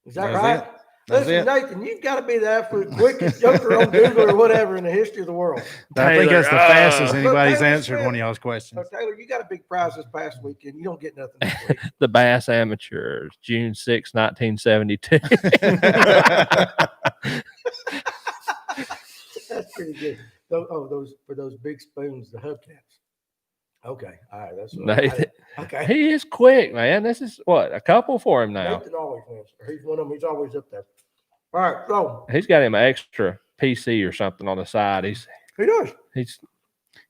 Is that That's right? it. That's Listen, it. Nathan, you've got to be the absolute quickest joker on Google or whatever in the history of the world. I think that's the Taylor, fastest anybody's Taylor answered Smith. one of y'all's So, questions. Taylor, you got a big prize this past weekend. You don't get nothing this week. The Bass Amateurs, June 6, 1972. That's pretty good. Those for those big spoons, the hubcaps. Okay, all right. That's what Nathan, okay. he is quick, man. This is what, a couple for him now. Nathan always wins. He's one of them. He's always up there. All right, so He's got him an extra PC or something on the side. he does. He's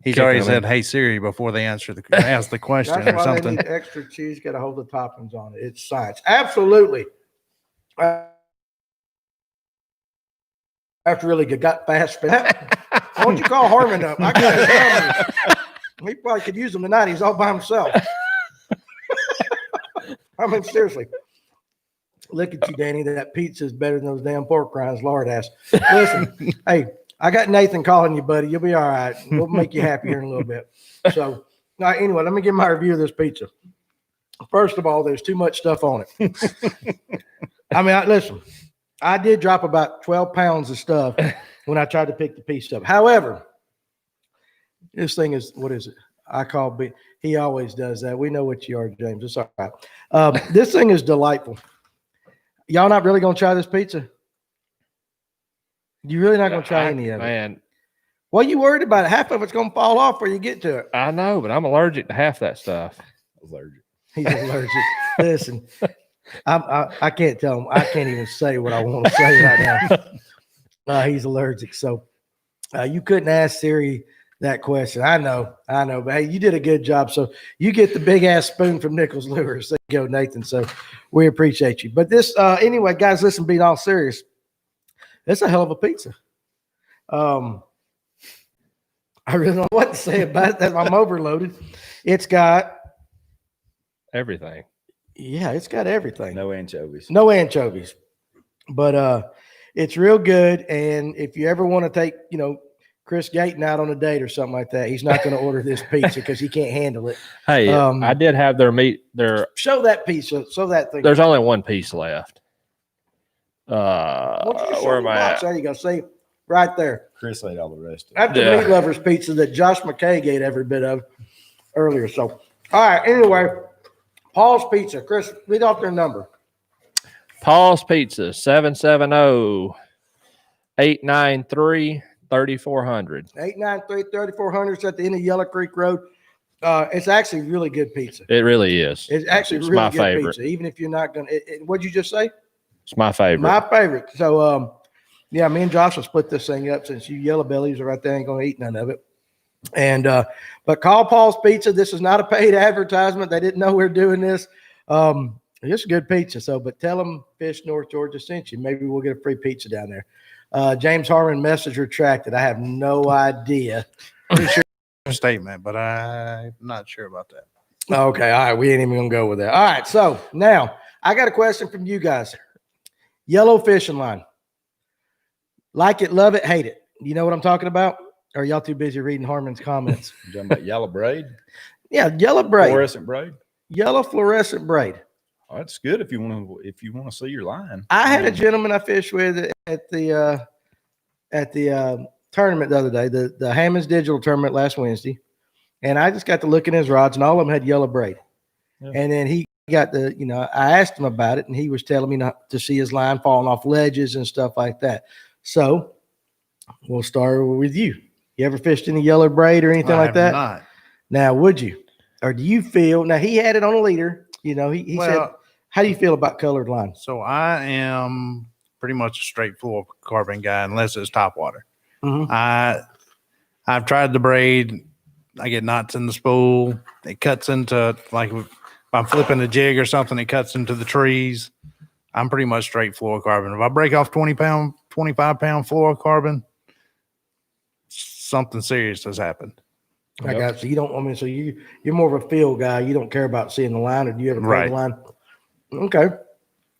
He's Kicking already them said, in. "Hey Siri," before they ask the question That's or why something. they need extra cheese. Got to hold the toppings on it. It's science. Absolutely. That's really good. Got fast. Why don't you call Harmon up? I got his number. He probably could use him tonight. He's all by himself. I mean, seriously. Look at you, Danny. That pizza is better than those damn pork rinds Lord ass. Listen, hey, I got Nathan calling you, buddy. You'll be all right. We'll make you happy here in a little bit. So, now, anyway, let me give my review of this pizza. First of all, there's too much stuff on it. I mean, listen, I did drop about 12 pounds of stuff when I tried to pick the piece up. However, this thing is, what is it? I call B. He always does that. We know what you are, James. It's all right. This thing is delightful. Y'all not really going to try this pizza? You really not going to try any of it? Man, What are you worried about? Half of it's going to fall off before you get to it. I know, but I'm allergic to half that stuff. Allergic. He's allergic. Listen, I can't tell him. I can't even say what I want to say right now. He's allergic. So you couldn't ask Siri that question. I know. But hey, you did a good job. So you get the big ass spoon from Nichols Lures. There you go, Nathan. So we appreciate you. But this, anyway, guys, listen, being all serious, it's a hell of a pizza. I really don't know what to say about it. I'm overloaded. It's got Everything. Yeah, it's got everything. No anchovies. No anchovies. But it's real good. And if you ever want to take, Chris Gayton out on a date or something like that, he's not going to order this pizza because he can't handle it. Hey, I did have their meat. Show that pizza. Show that thing. There's only one piece left. Why don't you just show Where the am I box? at? There you go. See, right there. Chris ate all the rest of it. That's the Yeah. meat lovers pizza that Josh McKay ate every bit of earlier. So, all right. Anyway, Paul's Pizza. Chris, read off their number. Paul's Pizza, 770-893-3400. 893-3400. It's at the end of Yellow Creek Road. It's actually really good pizza. It really is. It's actually It's really my good favorite. pizza. Even if you're not going to, what'd you just say? It's my favorite. My favorite. So, yeah, me and Josh will split this thing up since you yellow bellies are right there, ain't going to eat none of it. And, but call Paul's Pizza. This is not a paid advertisement. They didn't know we were doing this. It's good pizza. So, but tell them Fish North Georgia sent you. Maybe we'll get a free pizza down there. James Harmon message retracted. I have no idea. Pretty sure it's a statement, but I'm not sure about that. Okay. All right. We ain't even going to go with that. All right. So now I got a question from you guys. Yellow fishing line. Like it, love it, hate it. You know what I'm talking about? Or are y'all too busy reading Harmon's comments? You talking about yellow braid? Yeah, yellow braid. Fluorescent braid? Yellow fluorescent braid. Oh, that's good if you want to see your line. I had a gentleman I fished with at the tournament the other day, the Hammond's Digital tournament last Wednesday, and I just got to look at his rods, and all of them had yellow braid. Yeah. And then he got I asked him about it, and he was telling me not to see his line falling off ledges and stuff like that. So we'll start with you. You ever fished any yellow braid or anything like that? Not. Now, would you? Or do you feel, now he had it on a leader, he said, how do you feel about colored line? So I am pretty much a straight fluorocarbon guy unless it's top water. Mhm. I've tried the braid. I get knots in the spool. It cuts into, like if I'm flipping a jig or something, it cuts into the trees. I'm pretty much straight fluorocarbon. If I break off 25 pound fluorocarbon, something serious has happened. I got you. You don't. I mean, so you're more of a field guy. You don't care about seeing the line, or do you ever play the line? Okay.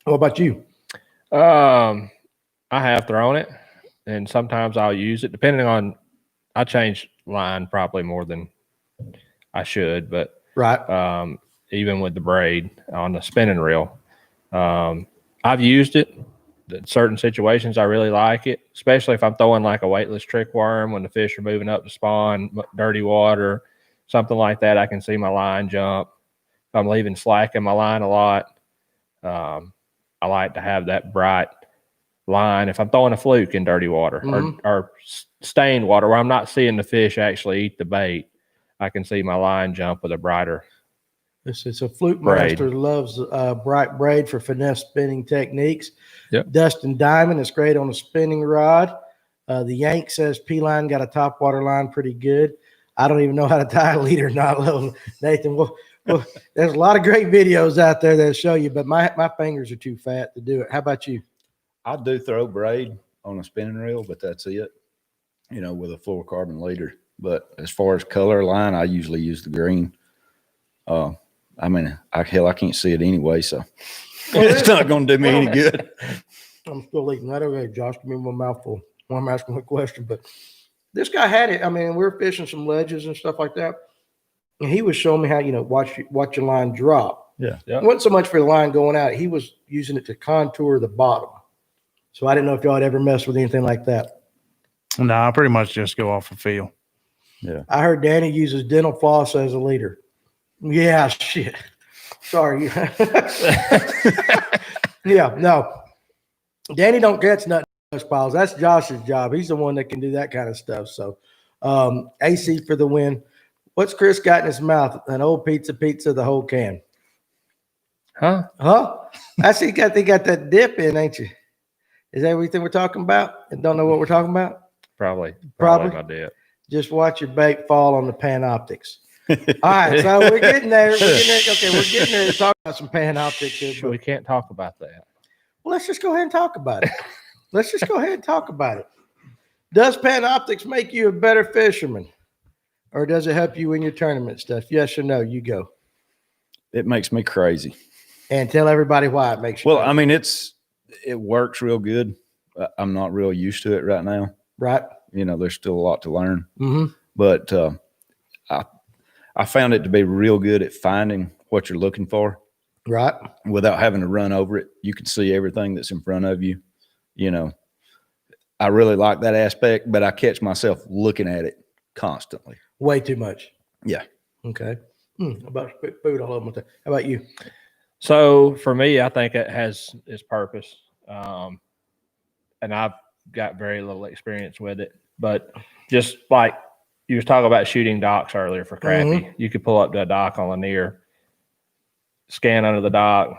What about you? I have thrown it, and sometimes I'll use it depending on. I change line probably more than I should, but Right. Even with the braid on the spinning reel, I've used it in certain situations. I really like it, especially if I'm throwing like a weightless trick worm when the fish are moving up to spawn, dirty water, something like that. I can see my line jump. If I'm leaving slack in my line a lot, I like to have that bright line. If I'm throwing a fluke in dirty water or stained water where I'm not seeing the fish actually eat the bait, I can see my line jump with a brighter. It's a Fluke braid. Master loves bright braid for finesse spinning techniques. Yep. Dustin Diamond is great on a spinning rod. The Yank says P-line got a top water line pretty good. I don't even know how to tie a leader knot, little Nathan. Well, there's a lot of great videos out there that show you, but my fingers are too fat to do it. How about you? I do throw braid on a spinning reel, but that's it, with a fluorocarbon leader. But as far as color line, I usually use the green. I can't see it anyway, so it's not going to do me any good. I'm still eating that. Okay, Josh, give me one mouthful while I'm asking a question. But this guy had it. I mean, we were fishing some ledges and stuff like that. And he was showing me how, watch your line drop. Yeah. It wasn't so much for the line going out. He was using it to contour the bottom. So I didn't know if y'all had ever messed with anything like that. No, I pretty much just go off a feel. Yeah. I heard Danny uses dental floss as a leader. Yeah, shit. Sorry. Yeah, no. Danny don't catch nothing piles. That's Josh's job. He's the one that can do that kind of stuff. So AC for the win. What's Chris got in his mouth? An old pizza, the whole can. Huh? I see they got that dip in, ain't you? Is that everything we're talking about? And don't know what we're talking about? Probably my dip. Just watch your bait fall on the Panoptix. All right, so we're getting there. Okay, we're getting there to talk about some Panoptix here. But, We can't talk about that. well, let's just go ahead and talk about it. Does Panoptix make you a better fisherman? Or does it help you in your tournament stuff? Yes or no? You go. It makes me crazy. And tell everybody why it makes you crazy. I mean, it works real good. I'm not real used to it right now. Right. There's still a lot to learn. Mm-hmm. But I found it to be real good at finding what you're looking for. Right. Without having to run over it. You can see everything that's in front of you. I really like that aspect, but I catch myself looking at it constantly. Way too much. Yeah. Okay. About food all over. How about you? So for me, I think it has its purpose. And I've got very little experience with it, but just like you was talking about shooting docks earlier for crappie, you could pull up to a dock on Lanier, scan under the dock,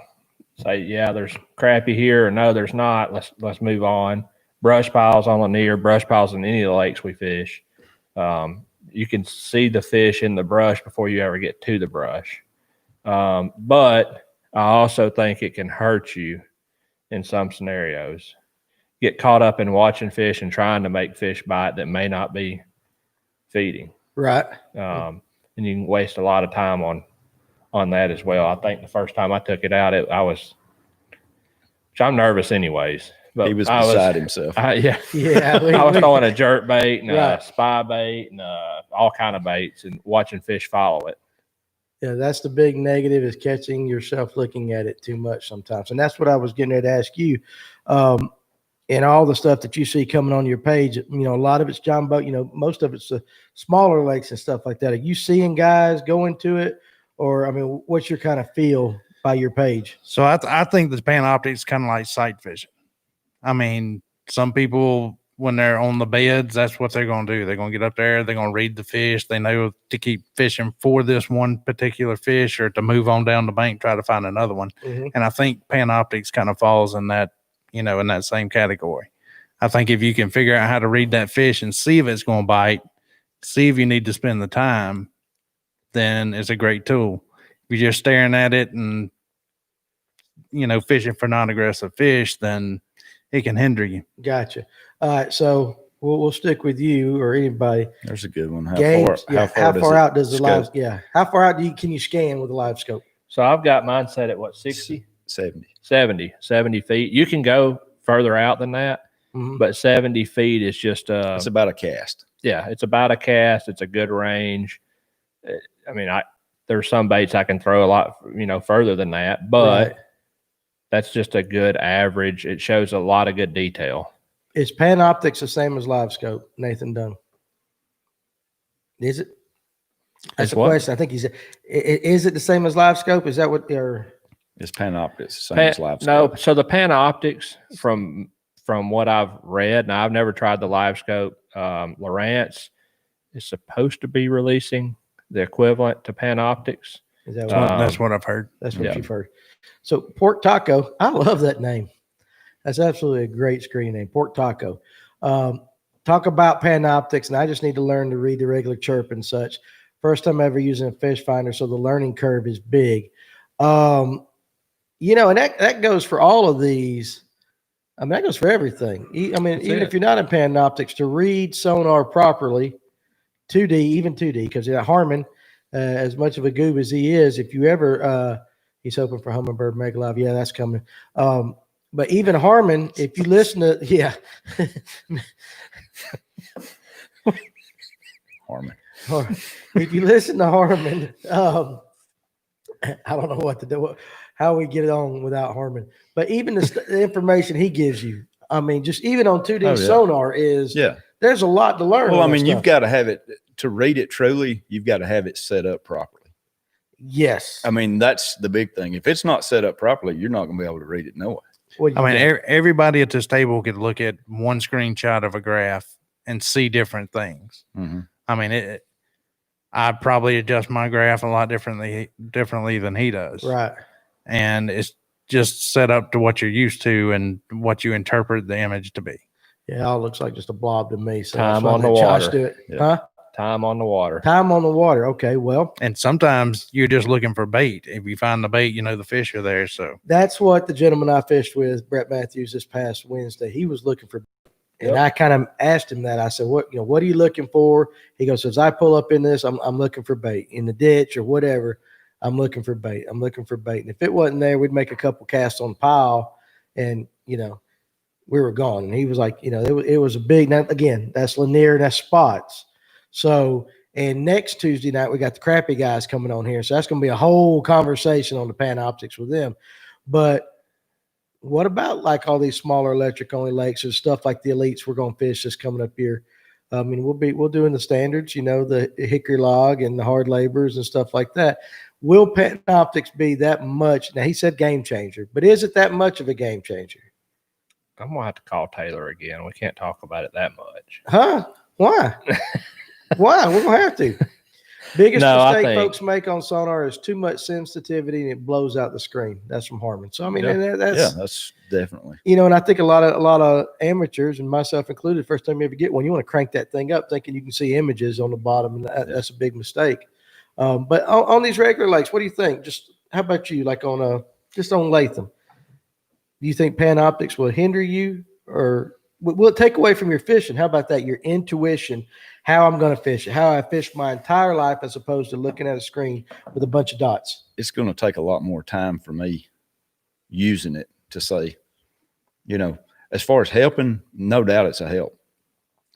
say, yeah, there's crappie here, or no, there's not. Let's move on. Brush piles on Lanier, brush piles in any of the lakes we fish. You can see the fish in the brush before you ever get to the brush. But I also think it can hurt you in some scenarios. Get caught up in watching fish and trying to make fish bite that may not be feeding. Right. And you can waste a lot of time on that as well. I think the first time I took it out, which I'm nervous anyways. But he was beside himself. Yeah. I was throwing a jerk bait and a spy bait and all kind of baits and watching fish follow it. Yeah, that's the big negative, is catching yourself looking at it too much sometimes. And that's what I was getting ready to ask you. And all the stuff that you see coming on your page, a lot of it's John Boat, most of it's the smaller lakes and stuff like that. Are you seeing guys go into it? Or, what's your kind of feel by your page? So I think the Panoptix is kind of like sight fishing. Some people, when they're on the beds, that's what they're going to do. They're going to get up there. They're going to read the fish. They know to keep fishing for this one particular fish or to move on down the bank, try to find another one. Mm-hmm. And I think Panoptix kind of falls in that in that same category. I think if you can figure out how to read that fish and see if it's going to bite, see if you need to spend the time, then it's a great tool. If you're just staring at it and, fishing for non-aggressive fish, then it can hinder you. Gotcha. All right. So we'll stick with you or anybody. There's a good one. How Games, far? how far out does the scope? live? Yeah. How far out can you scan with a live scope? So I've got mine set at what, 60? 70 feet. You can go further out than that, but 70 feet is just it's about a cast. Yeah, it's about a cast. It's a good range. I mean, there's some baits I can throw a lot, further than that, but that's just a good average. It shows a lot of good detail. Is Panoptix the same as live scope, Nathan Dunn? Is it? That's the question. I think he said, is it the same as live scope? Is that what they're? It's Panoptix, the same as live scope. No, so the Panoptix from what I've read, and I've never tried the live scope, Lowrance is supposed to be releasing the equivalent to Panoptix. Is that that's what I've heard. That's what you've heard. So Pork Taco, I love that name. That's absolutely a great screen name, Pork Taco. Talk about Panoptix, and I just need to learn to read the regular chirp and such. First time ever using a fish finder, so the learning curve is big. And that goes for all of these. I mean, that goes for everything. Even if you're not in Panoptix, to read sonar properly, 2D, even 2D, because Harmon, as much of a goob as he is, if you ever, he's hoping for Hummingbird Mega Live. Yeah, that's coming. But even Harmon, if you listen to, Harmon. If you listen to Harmon, I don't know what to do, how we get it on without Harmon. But even the information he gives you, I mean, just even on 2D sonar there's a lot to learn. Well, I mean, you've got to have it to read it truly. You've got to have it set up properly. Yes. I mean, that's the big thing. If it's not set up properly, you're not going to be able to read it no way. I mean, everybody at this table could look at one screenshot of a graph and see different things. Mm-hmm. I mean, I'd probably adjust my graph a lot differently than he does. Right. And it's just set up to what you're used to and what you interpret the image to be. Yeah, it all looks like just a blob to me. So time on the water. Do it. Yeah. Huh? Time on the water. Time on the water. Okay, well. And sometimes you're just looking for bait. If you find the bait, the fish are there. So that's what the gentleman I fished with, Brett Matthews, this past Wednesday, he was looking for. And I kind of asked him that. I said, what are you looking for? He goes, as I pull up in this, I'm looking for bait in the ditch or whatever. I'm looking for bait. I'm looking for bait. And if it wasn't there, we'd make a couple casts on the pile and, we were gone. And he was like, it was a big, now again, that's linear, that's spots. So, and next Tuesday night, we got the crappie guys coming on here. So that's going to be a whole conversation on the Panoptix with them. But what about like all these smaller electric only lakes or stuff like the elites we're going to fish that's coming up here? I mean, we'll doing the standards, the hickory log and the hard labors and stuff like that. Will Panoptix be that much? Now he said game changer, but is it that much of a game changer? I'm gonna have to call Taylor again. We can't talk about it that much. Huh? Why? Why? We're gonna have to. Biggest mistake folks make on sonar is too much sensitivity and it blows out the screen. That's from Harmon. So I mean, that's definitely. And I think a lot of amateurs and myself included, first time you ever get one, you want to crank that thing up, thinking you can see images on the bottom, and that's a big mistake. But on these regular lakes, what do you think? Just how about you? Like on Latham, do you think Panoptix will hinder you, or will it take away from your fishing? How about that? Your intuition, how I'm going to fish it, how I fish my entire life, as opposed to looking at a screen with a bunch of dots. It's going to take a lot more time for me using it to say, as far as helping, no doubt it's a help.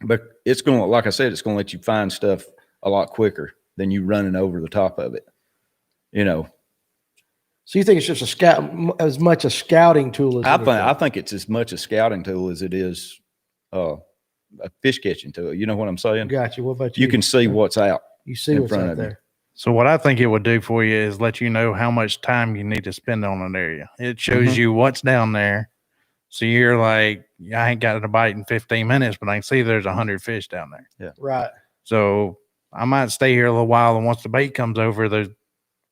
But it's going to, like I said, it's going to let you find stuff a lot quicker than you running over the top of it. So you think it's just as much a scouting tool as I think it's as much a scouting tool as it is a fish catching tool. You know what I'm saying? Gotcha. What about you? You can see what's out. You see what's out there. So what I think it would do for you is let you know how much time you need to spend on an area. It shows you what's down there. So you're like, I ain't got a bite in 15 minutes, but I can see there's 100 fish down there. Yeah. Right. So I might stay here a little while, and once the bait comes over, those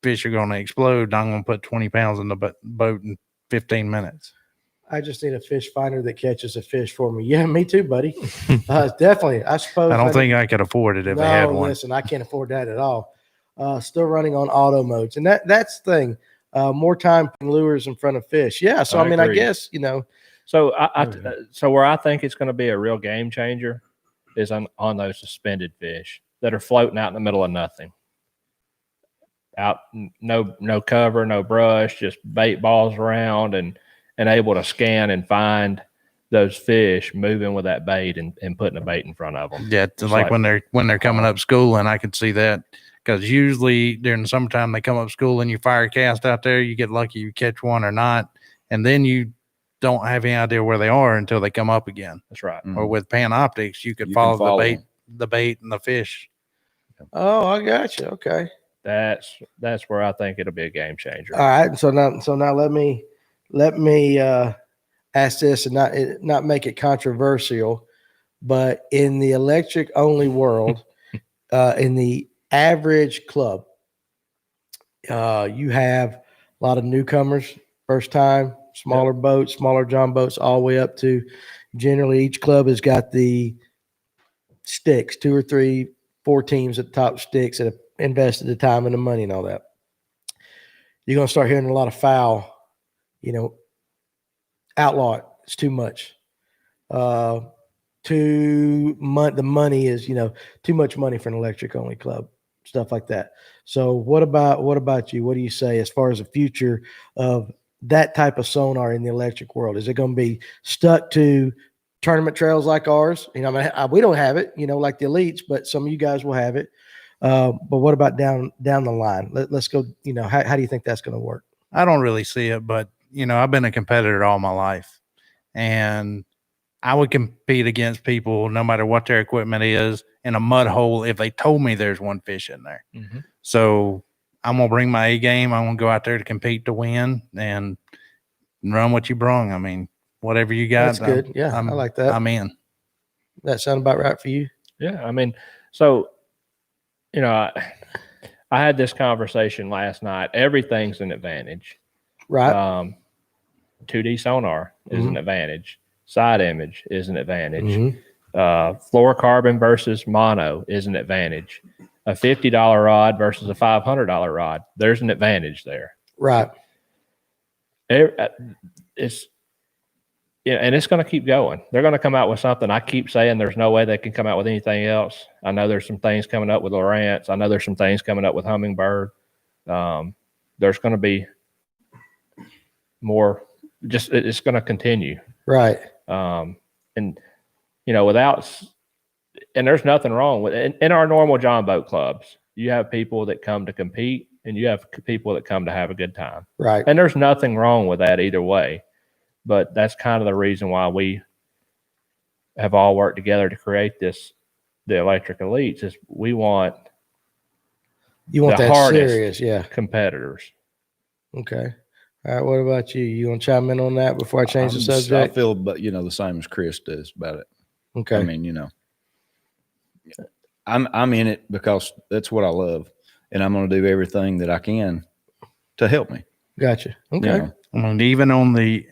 fish are going to explode. I'm going to put 20 pounds in the boat in 15 minutes. I just need a fish finder that catches a fish for me. Yeah, me too, buddy. Definitely. I suppose. I don't think I could afford it if I had one. Listen, I can't afford that at all. Still running on auto modes, and that's the thing. More time putting lures in front of fish. Yeah. So I mean, agree. I guess So so where I think it's going to be a real game changer is on those suspended fish that are floating out in the middle of nothing. Out, no cover, no brush, just bait balls around and able to scan and find those fish moving with that bait and putting a bait in front of them. Yeah, like when they're coming up school, and I could see that because usually during the summertime they come up school and you fire cast out there, you get lucky you catch one or not, and then you don't have any idea where they are until they come up again. That's right. Or with Panoptix, you could follow the bait and the fish. Oh, I got you. Okay. That's where I think it'll be a game changer. All right. So now let me ask this and not make it controversial, but in the electric only world, in the average club, you have a lot of newcomers, first time, smaller boats, smaller John boats, all the way up to generally each club has got the sticks, 2 or 3, 4 teams at the top sticks that have invested the time and the money and all that. You're going to start hearing a lot of foul, outlaw it. It's too much. The money is, too much money for an electric only club, stuff like that. So what about you? What do you say as far as the future of that type of sonar in the electric world? Is it going to be stuck to tournament trails like ours? We don't have it, like the elites, but some of you guys will have it. But what about down the line? Let's go, how do you think that's going to work? I don't really see it, but I've been a competitor all my life, and I would compete against people no matter what their equipment is in a mud hole if they told me there's one fish in there. Mm-hmm. So I'm going to bring my A game. I'm going to go out there to compete to win and run what you brung. I mean, whatever you got. That's good. I like that. I'm in. That sound about right for you? Yeah. I mean, so, I had this conversation last night. Everything's an advantage. Right. 2D sonar is an advantage. Side image is an advantage. Mm-hmm. Fluorocarbon versus mono is an advantage. A $50 rod versus a $500 rod. There's an advantage there. Right. It's and it's going to keep going. They're going to come out with something. I keep saying there's no way they can come out with anything else. I know there's some things coming up with Lowrance. I know there's some things coming up with Hummingbird. There's going to be more. It's going to continue. Right. And there's nothing wrong with it. In our normal John boat clubs, you have people that come to compete and you have people that come to have a good time. Right. And there's nothing wrong with that either way. But that's kind of the reason why we have all worked together to create the Electric Elites is we want that serious, competitors. Okay. All right. What about you? You want to chime in on that before I change the subject? I feel, but the same as Chris does about it. Okay. I mean, I'm in it because that's what I love, and I'm going to do everything that I can to help me. Gotcha. Okay. I mean, even on the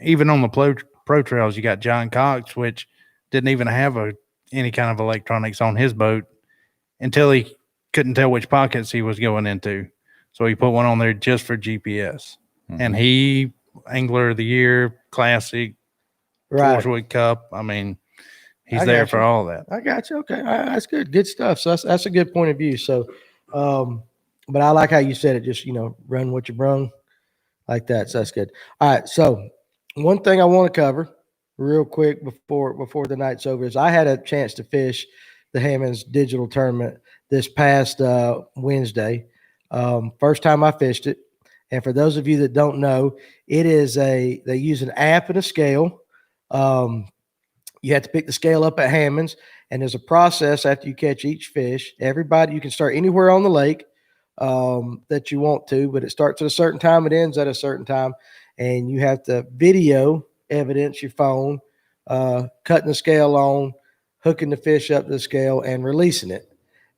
pro trails, you got John Cox, which didn't even have any kind of electronics on his boat until he couldn't tell which pockets he was going into. So he put one on there just for GPS. Mm-hmm. And he Angler of the Year, Classic, right, Wood Cup. I mean, he's there for all that. I got you. Okay. That's good. Good stuff. So that's a good point of view. So, but I like how you said it, just, run what you brung. Like that. So that's good. All right. So one thing I want to cover real quick before the night's over is I had a chance to fish the Hammond's digital tournament this past Wednesday. First time I fished it. And for those of you that don't know, it is they use an app and a scale. You have to pick the scale up at Hammond's, and there's a process after you catch each fish. Everybody, you can start anywhere on the lake that you want to, but it starts at a certain time, it ends at a certain time, and you have to video evidence your phone, cutting the scale on, hooking the fish up to the scale, and releasing it.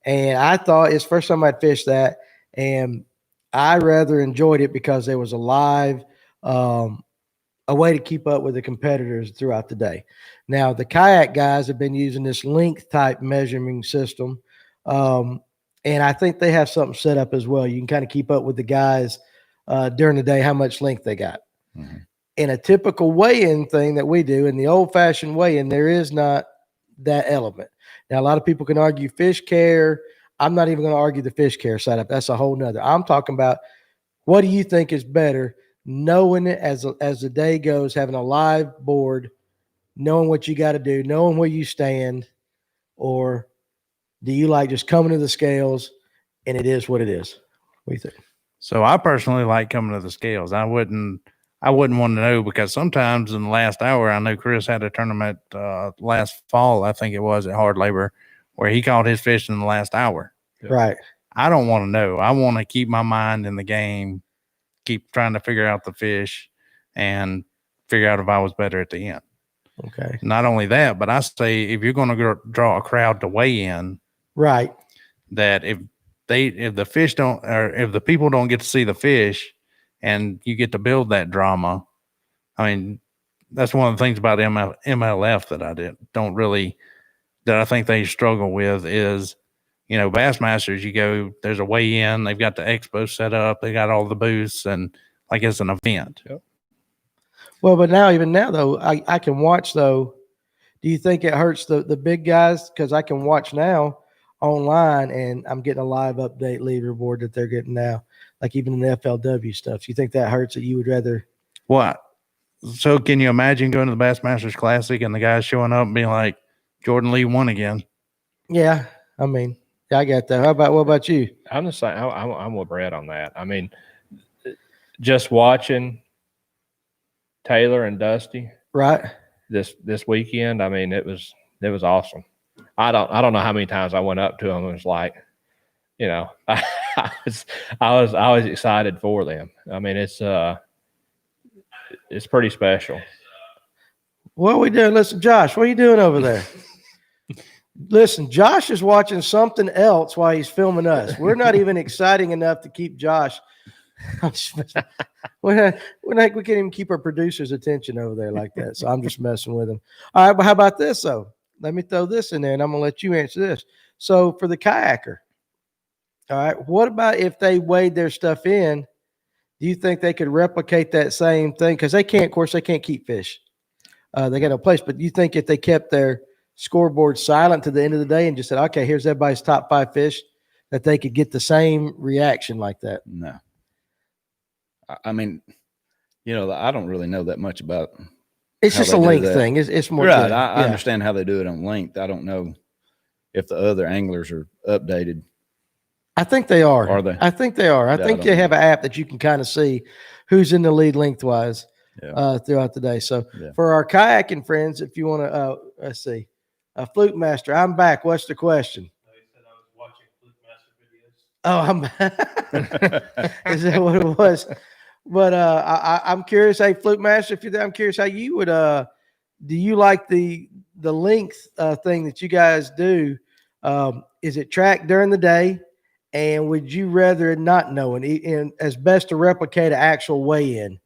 And I thought it's the first time I'd fished that, and I rather enjoyed it because there was a live a way to keep up with the competitors throughout the day. Now, the kayak guys have been using this length type measuring system. And I think they have something set up as well. You can kind of keep up with the guys during the day, how much length they got. Mm-hmm. In a typical weigh-in thing that we do, in the old-fashioned weigh-in, there is not that element. Now, a lot of people can argue fish care. I'm not even going to argue the fish care setup. That's a whole nother. I'm talking about, what do you think is better, knowing it as the day goes, having a live board, knowing what you got to do, knowing where you stand, or do you like just coming to the scales and it is what it is? What do you think? So I personally like coming to the scales. I wouldn't want to know, because sometimes in the last hour, I know Chris had a tournament last fall, I think it was, at Hard Labor, where he caught his fish in the last hour. Right. I don't want to know. I want to keep my mind in the game, keep trying to figure out the fish, and figure out if I was better at the end. Okay. Not only that, but I say, if you're going to draw a crowd to weigh in, Right. that if the fish don't, or if the people don't get to see the fish and you get to build that drama, I mean, that's one of the things about MLF that I think they struggle with is, Bassmasters, there's a weigh-in, they've got the expo set up, they got all the booths, and like it's an event. Yep. Well, but even now though, I can watch though. Do you think it hurts the big guys? Because I can watch now online and I'm getting a live update leaderboard that they're getting now, like even in the FLW stuff. Do you think that hurts, that you would rather? What? So can you imagine going to the Bassmasters Classic and the guys showing up and being like, Jordan Lee won again? Yeah. I mean, I got that. What about you? I'm the same. I'm with Brett on that. I mean, just watching Taylor and Dusty Right. this weekend, I mean, it was awesome. I don't know how many times I went up to them and was like, I was excited for them. I mean, it's pretty special. What are we doing? Listen, Josh, what are you doing over there? Listen, Josh is watching something else while he's filming us. We're not even exciting enough to keep Josh. we can't even keep our producer's attention over there like that. So I'm just messing with him. All right, but how about this though? Let me throw this in there, and I'm gonna let you answer this. So for the kayaker, all right, what about if they weighed their stuff in? Do you think they could replicate that same thing? Because they can't, of course, they can't keep fish. They got no place. But do you think if they kept their scoreboard silent to the end of the day and just said, okay, here's everybody's top 5 fish, that they could get the same reaction like that? No. I mean, I don't really know that much about. It's just a length thing. It's more right. I understand how they do it on length. I don't know if the other anglers are updated. I think they are. Are they? I think they are. I think they have an app that you can kind of see who's in the lead lengthwise throughout the day. So for our kayaking friends, if you want to, let's see, Fluke Master, I'm back. What's the question? He said I was watching Fluke Master videos. Oh, is that what it was? But I'm curious, hey, Fluke Master, if you're there, I'm curious how you would. Do you like the length thing that you guys do? Is it tracked during the day? And would you rather not know and as best to replicate an actual weigh-in?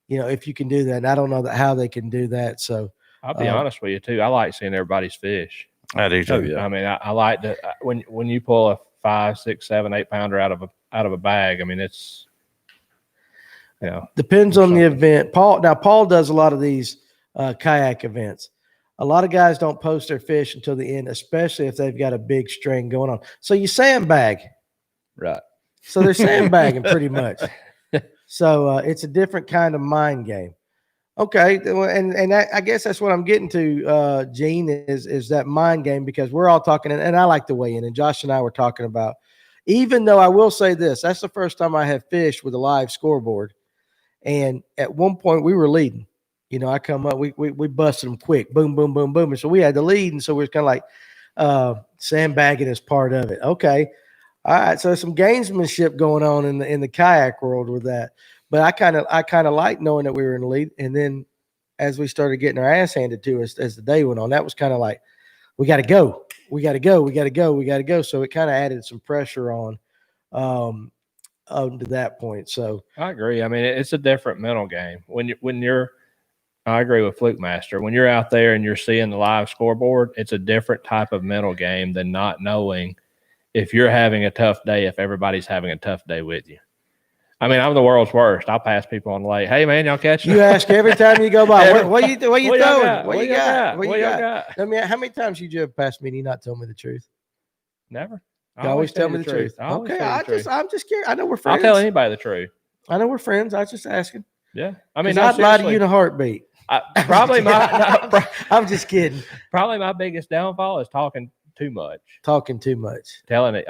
If you can do that. And I don't know how they can do that. So I'll be honest with you too. I like seeing everybody's fish. I do too. Oh, yeah. I mean, I like to when you pull a 5, 6, 7, 8 pounder out of a bag. I mean, it's depends on the event. Paul does a lot of these kayak events. A lot of guys don't post their fish until the end, especially if they've got a big string going on. So you sandbag. Right. So they're sandbagging pretty much. So it's a different kind of mind game. Okay. And I guess that's what I'm getting to, Gene, is that mind game, because we're all talking, and I like to weigh in, and Josh and I were talking about, even though I will say this, that's the first time I have fished with a live scoreboard. And at one point we were leading. I come up, we busted them quick, boom, boom, boom, boom. And so we had the lead. And so we're kind of like sandbagging as part of it. Okay. All right. So there's some gamesmanship going on in the kayak world with that. But I kind of like knowing that we were in the lead. And then as we started getting our ass handed to us as the day went on, that was kind of like, we got to go. We got to go. We got to go. We got to go. So it kind of added some pressure on. to that point. So I agree. I mean, it's a different mental game when you're. I agree with Fluke Master. When you're out there and you're seeing the live scoreboard, it's a different type of mental game than not knowing if you're having a tough day, if everybody's having a tough day with you. I mean, I'm the world's worst. I'll pass people on the lake. Hey, man, y'all catch you ask every time you go by, what you What y'all throwing? got? What you got? What y'all got? I mean, how many times you have passed me and you not told me the truth? Never. You always tell me the truth. I always Okay, tell you the truth. I'm just curious. I know we're I'll friends. tell anybody the truth. I know we're friends. I was just asking. Yeah. I mean, I'd lie to you in a heartbeat. Probably I'm just kidding. Probably my biggest downfall is talking too much. Talking too much. Telling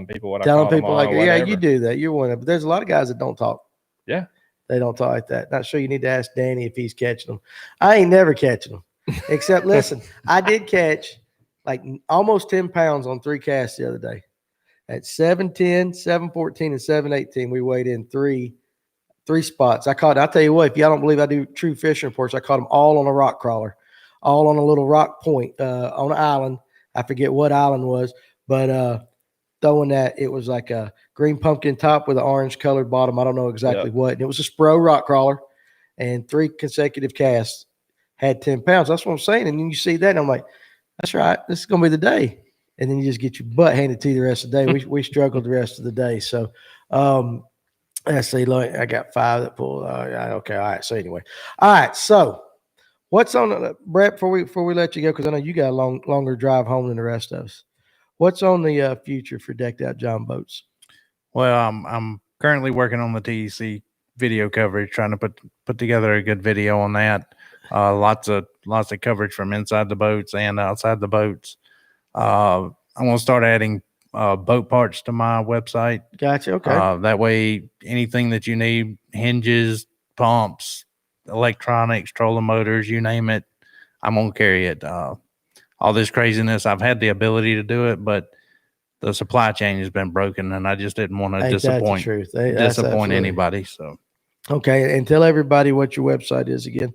people what Telling I call people them on, like, yeah, you do that. You're one of them. But there's a lot of guys that don't talk. Yeah. They don't talk like that. Not sure you need to ask Danny if he's catching them. I ain't never catching them. Except, listen, I did catch like almost 10 pounds on 3 casts the other day. At 7:10, 7:14, and 7:18, we weighed in three spots. I'll tell you what, if y'all don't believe I do true fishing reports, I caught them all on a rock crawler, all on a little rock point on an island. I forget what island was, but throwing that, it was like a green pumpkin top with an orange colored bottom. I don't know exactly what. And it was a Spro rock crawler, and 3 consecutive casts had 10 pounds. That's what I'm saying. And then you see that, and I'm like, that's right. This is going to be the day. And then you just get your butt handed to you the rest of the day. We struggled the rest of the day. So, let's see. Look, I got 5 that pulled. Okay. All right. So anyway, all right. So what's on Brett before we let you go? Because I know you got a longer drive home than the rest of us. What's on the future for Decked Out John Boats? Well, I'm currently working on the TEC video coverage, trying to put together a good video on that. Lots of coverage from inside the boats and outside the boats. I'm going to start adding boat parts to my website. Gotcha. Okay. That way, anything that you need, hinges, pumps, electronics, trolling motors, you name it, I'm going to carry it. All this craziness, I've had the ability to do it, but the supply chain has been broken, and I just didn't want to disappoint anybody. So, okay, and tell everybody what your website is again.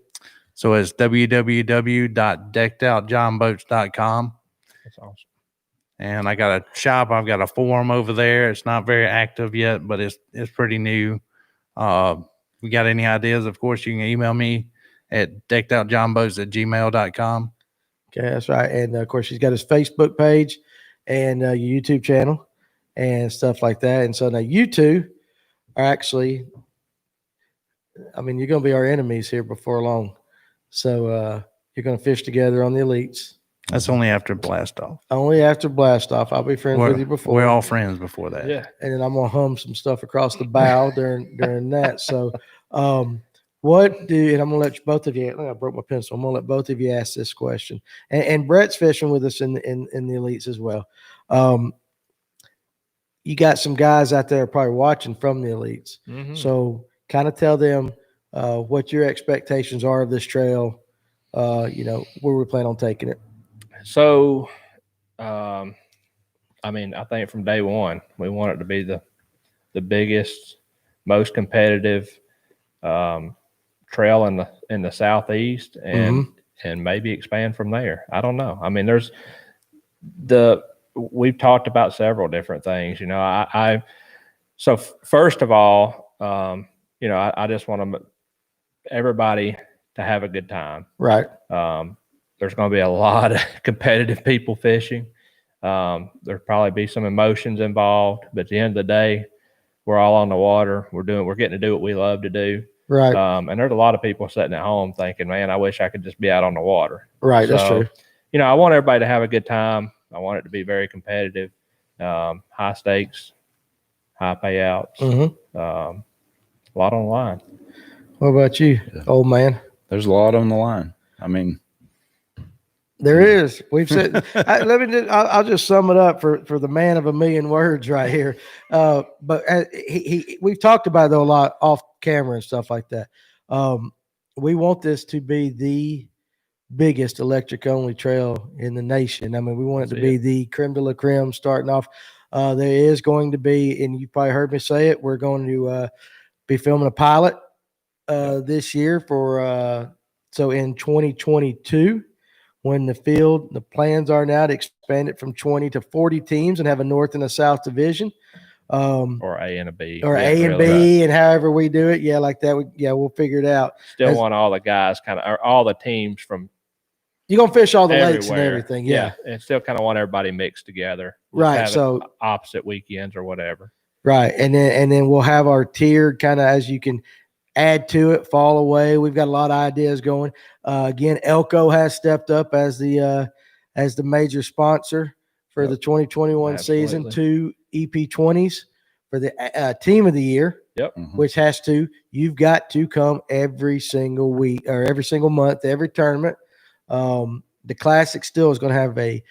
So it's www.deckedoutjohnboats.com. That's awesome. And I got a shop. I've got a forum over there. It's not very active yet, but it's pretty new. If you got any ideas, of course, you can email me at deckedoutjohnboats@gmail.com. Okay, that's right. And of course, he's got his Facebook page and your YouTube channel and stuff like that. And so now you two are actually, I mean, you're going to be our enemies here before long. So you're going to fish together on the Elites. That's only after blast off. Only after blast off. I'll be friends with you before. We're all friends before that. Yeah. And then I'm going to hum some stuff across the bow during that. So what do, and I'm going to let both of you, I broke my pencil. I'm going to let both of you ask this question. And Brett's fishing with us in the Elites as well. You got some guys out there probably watching from the Elites. Mm-hmm. So kind of tell them what your expectations are of this trail, where we plan on taking it. So, I mean, I think from day one, we want it to be the biggest, most competitive trail in the Southeast, and maybe expand from there. I don't know. I mean, we've talked about several different things. So first of all, I just want everybody to have a good time. Right. There's going to be a lot of competitive people fishing. There'll probably be some emotions involved, but at the end of the day, we're all on the water. We're getting to do what we love to do. Right. And there's a lot of people sitting at home thinking, man, I wish I could just be out on the water. Right. That's true. I want everybody to have a good time. I want it to be very competitive, high stakes, high payouts, a lot on the line. What about you, old man? There's a lot on the line. I mean, there is. We've said. I'll just sum it up for the man of a million words right here. But we've talked about it a lot off camera and stuff like that. We want this to be the biggest electric only trail in the nation. I mean, we want it to be the creme de la creme starting off. There is going to be, and you probably heard me say it, we're going to be filming a pilot this year so in 2022, when the plans are now to expand it from 20 to 40 teams and have a North and a South division. or A and a B. or We have A to and really- B, and however we do it. Yeah, like that. We'll figure it out. Still As- want all the guys kind of, or all the teams from You're going to fish all the lakes and everywhere. everything. Yeah. And still kind of want everybody mixed together. Just Right, have it so- opposite weekends or whatever. Right. And then we'll have our tiered kind of, as you can add to it, fall away. We've got a lot of ideas going. Again, Elko has stepped up as the major sponsor for Yep. the 2021 season, Absolutely. 2 EP20s for the team of the year, Yep. Mhm. which you've got to come every single week or every single month, every tournament. The Classic still is going to have a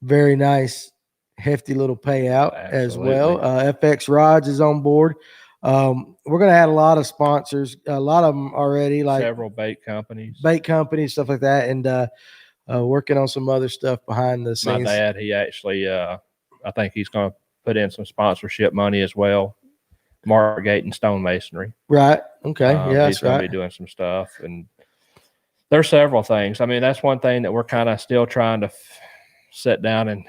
very nice, hefty little payout as well. FX Rods is on board. We're going to add a lot of sponsors, a lot of them already, like Several bait companies. bait companies, stuff like that, and working on some other stuff behind the My scenes. dad, he actually, I think he's going to put in some sponsorship money as well. Mark Gayton Stonemasonry. Right. Okay. He's That's going right. to be doing some stuff, and there's several things. I mean, that's one thing that we're kind of still trying to sit down and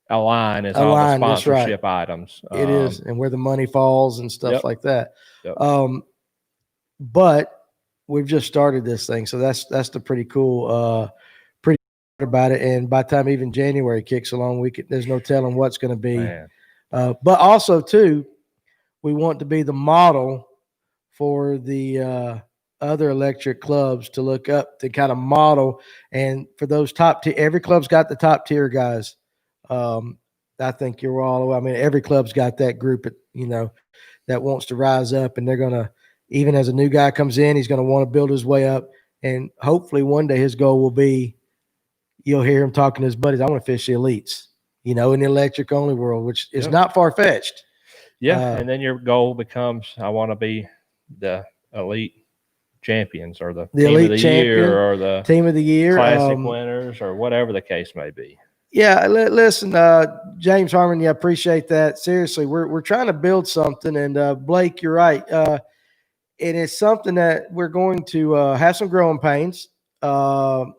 align is all the Align, that's right. sponsorship items. It is, and where the money falls and stuff Yep. like that. Yep. But we've just started this thing, so that's the pretty cool about it. And by the time even January kicks along, there's no telling what's going to be. Man. But also too, we want to be the model for the other electric clubs to look up to kind of model. And for those top tier, every club's got the top tier guys. I think you're all, I mean, every club's got that group, that wants to rise up, and they're going to, even as a new guy comes in, he's going to want to build his way up. And hopefully one day his goal will be, you'll hear him talking to his buddies, I want to fish the elites, in the electric only world, which is Yep. not far fetched. Yeah. And then your goal becomes, I want to be the elite champions or the team elite of the champion, year or the Team of the year. classic winners or whatever the case may be. Yeah, listen, James Harmon, appreciate that. Seriously, we're trying to build something, and Blake, you're right. And it's something that we're going to have some growing pains, having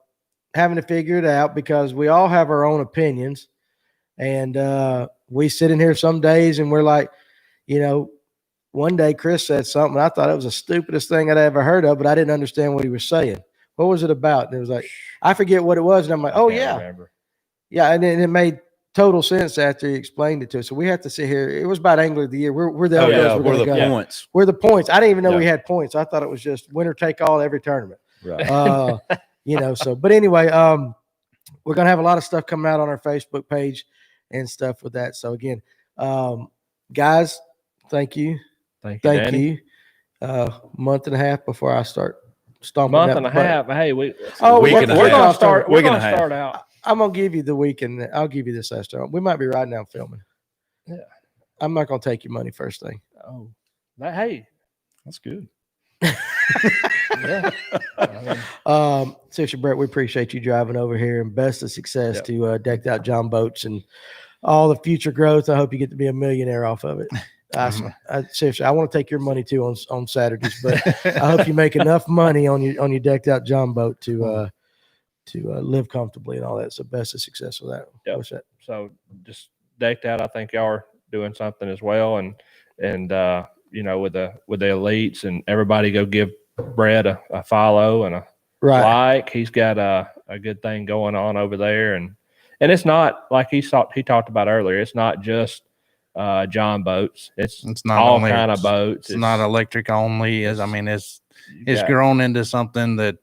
to figure it out because we all have our own opinions, and we sit in here some days and we're like, one day Chris said something, I thought it was the stupidest thing I'd ever heard of, but I didn't understand what he was saying. What was it about? And it was like, I forget what it was, and I'm like, oh Can't yeah. remember. Yeah, and then it made total sense after he explained it to us. So we have to sit here. It was about Angler of the Year. We're the Elkos. we're the go. points. We're the points. I didn't even know Yeah. we had points. I thought it was just winner take all every tournament. Right. So but anyway, we're gonna have a lot of stuff coming out on our Facebook page and stuff with that. So again, guys, thank you. Thank you, Thank Danny. you. Month and a half before I start stomping. Month out and a the butt. half. Hey, Week we're and a going half. to start. We're Week and going a to half. start out. I'm gonna give you the weekend. I'll give you this last time. We might be right now filming. Yeah. I'm not gonna take your money first thing. Oh, hey, That's good. yeah. I mean, Seriously, Brett, we appreciate you driving over here, and best of success Yep. to Decked Out John Boats and all the future growth. I hope you get to be a millionaire off of it. Seriously, I want to take your money too on Saturdays, but I hope you make enough money on your Decked Out John Boat to live comfortably and all that. So best of success with that. Yep. What's that? so just decked out. I think y'all are doing something as well, and with the elites and everybody go give Brett a follow and a Right. like. He's got a good thing going on over there, and it's not like he talked about earlier. It's not just John boats. It's not all only- kind of boats. It's not electric only. It's you got- grown into something that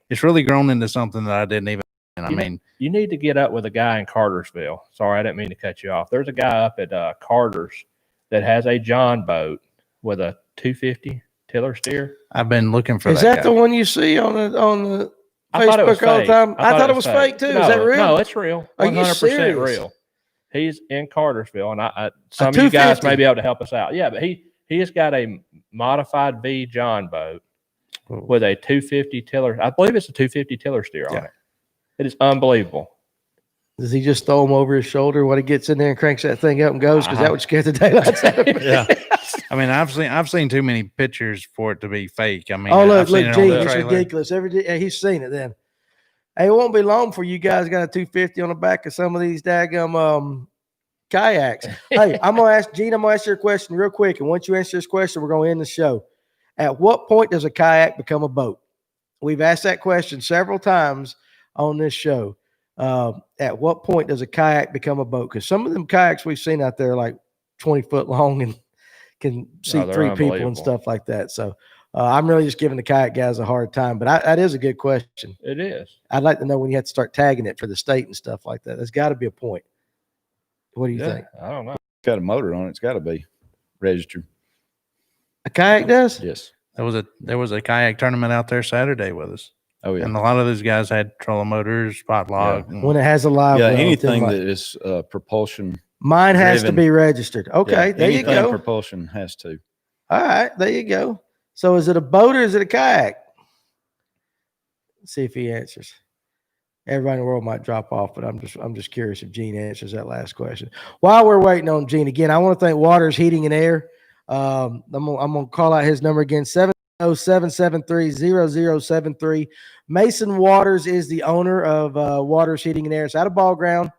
it's really grown into something that I didn't even. I You know- mean, You need to get up with a guy in Cartersville. Sorry, I didn't mean to cut you off. There's a guy up at Carter's that has a John boat with a 250 tiller steer. I've been looking for Is that. that the one you see on the I thought it was Facebook all the fake. time? I thought it was fake too. No, Is that real? No, it's real. Are you 100% serious? real. He's in Cartersville, and some of you guys 250? may be able to help us out. Yeah, but he has got a modified V John boat with a 250 tiller. I believe it's a 250 tiller steer on Yeah. it. It is unbelievable. Does he just throw them over his shoulder when he gets in there and cranks that thing up and goes? Because that would scare the daylights out of me. Yeah. I mean, I've seen too many pictures for it to be fake. I mean, Oh, look, I've seen look, it on gee, the it's trailer. ridiculous. He's seen it then. Hey, it won't be long for you guys got a 250 on the back of some of these daggum kayaks. Hey, I'm gonna ask Gene. I'm gonna ask you a question real quick, and once you answer this question, we're gonna end the show. At what point does a kayak become a boat? We've asked that question several times on this show. At what point does a kayak become a boat? Because some of them kayaks we've seen out there are like 20 foot long and can seat they're 3 people and unbelievable. stuff like that. So I'm really just giving the kayak guys a hard time, but that is a good question. It is. I'd like to know when you have to start tagging it for the state and stuff like that. There's got to be a point. What do you think? I don't know. Got a motor on it. It's got to be registered. A kayak does? Yes. There was a kayak tournament out there Saturday with us. Oh yeah. And a lot of those guys had trolling motors, spot lock. When it has a live Yeah. well, Anything like, that is propulsion. mine has to driven. be registered. Okay, Yeah, there you anything go. propulsion has to. All right, there you go. So is it a boat or is it a kayak? Let's see if he answers. Everybody in the world might drop off, but I'm just curious if Gene answers that last question. While we're waiting on Gene, again, I want to thank Waters Heating and Air. I'm gonna call out his number again, 70773-0073. Mason Waters is the owner of Waters Heating and Air. It's out of Ball Ground.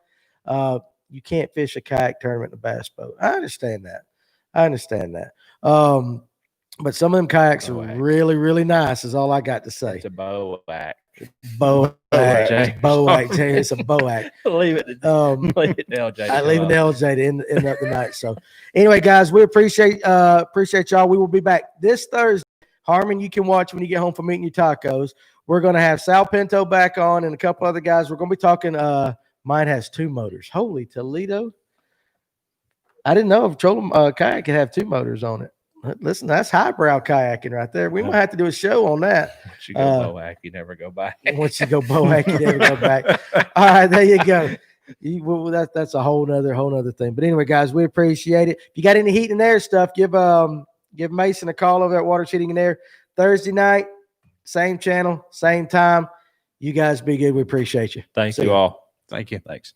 You can't fish a kayak tournament in a bass boat. I understand that. But some of them kayaks are Boac. really, really nice, is all I got to say. It's a boac. Boac. Jay. Boac. Jay, it's a boac. Leave it. Leave it to LJ. I leave it to LJ to end up the night. So anyway, guys, we appreciate y'all. We will be back this Thursday. Harmon, you can watch when you get home from eating your tacos. We're going to have Sal Pinto back on and a couple other guys. We're going to be talking. Mine has 2 motors. Holy Toledo. I didn't know if trolling kayak could have 2 motors on it. Listen, that's highbrow kayaking right there. We might have to do a show on that. Once you go boac, you never go back. Once you go boac, you never go back. All right, there you go. That's a whole nother thing. But anyway, guys, we appreciate it. If you got any heat and air stuff, give Mason a call over at Waters Heating and Air Thursday night, same channel, same time. You guys be good. We appreciate you. Thank See you ya. all. Thank you. Thanks.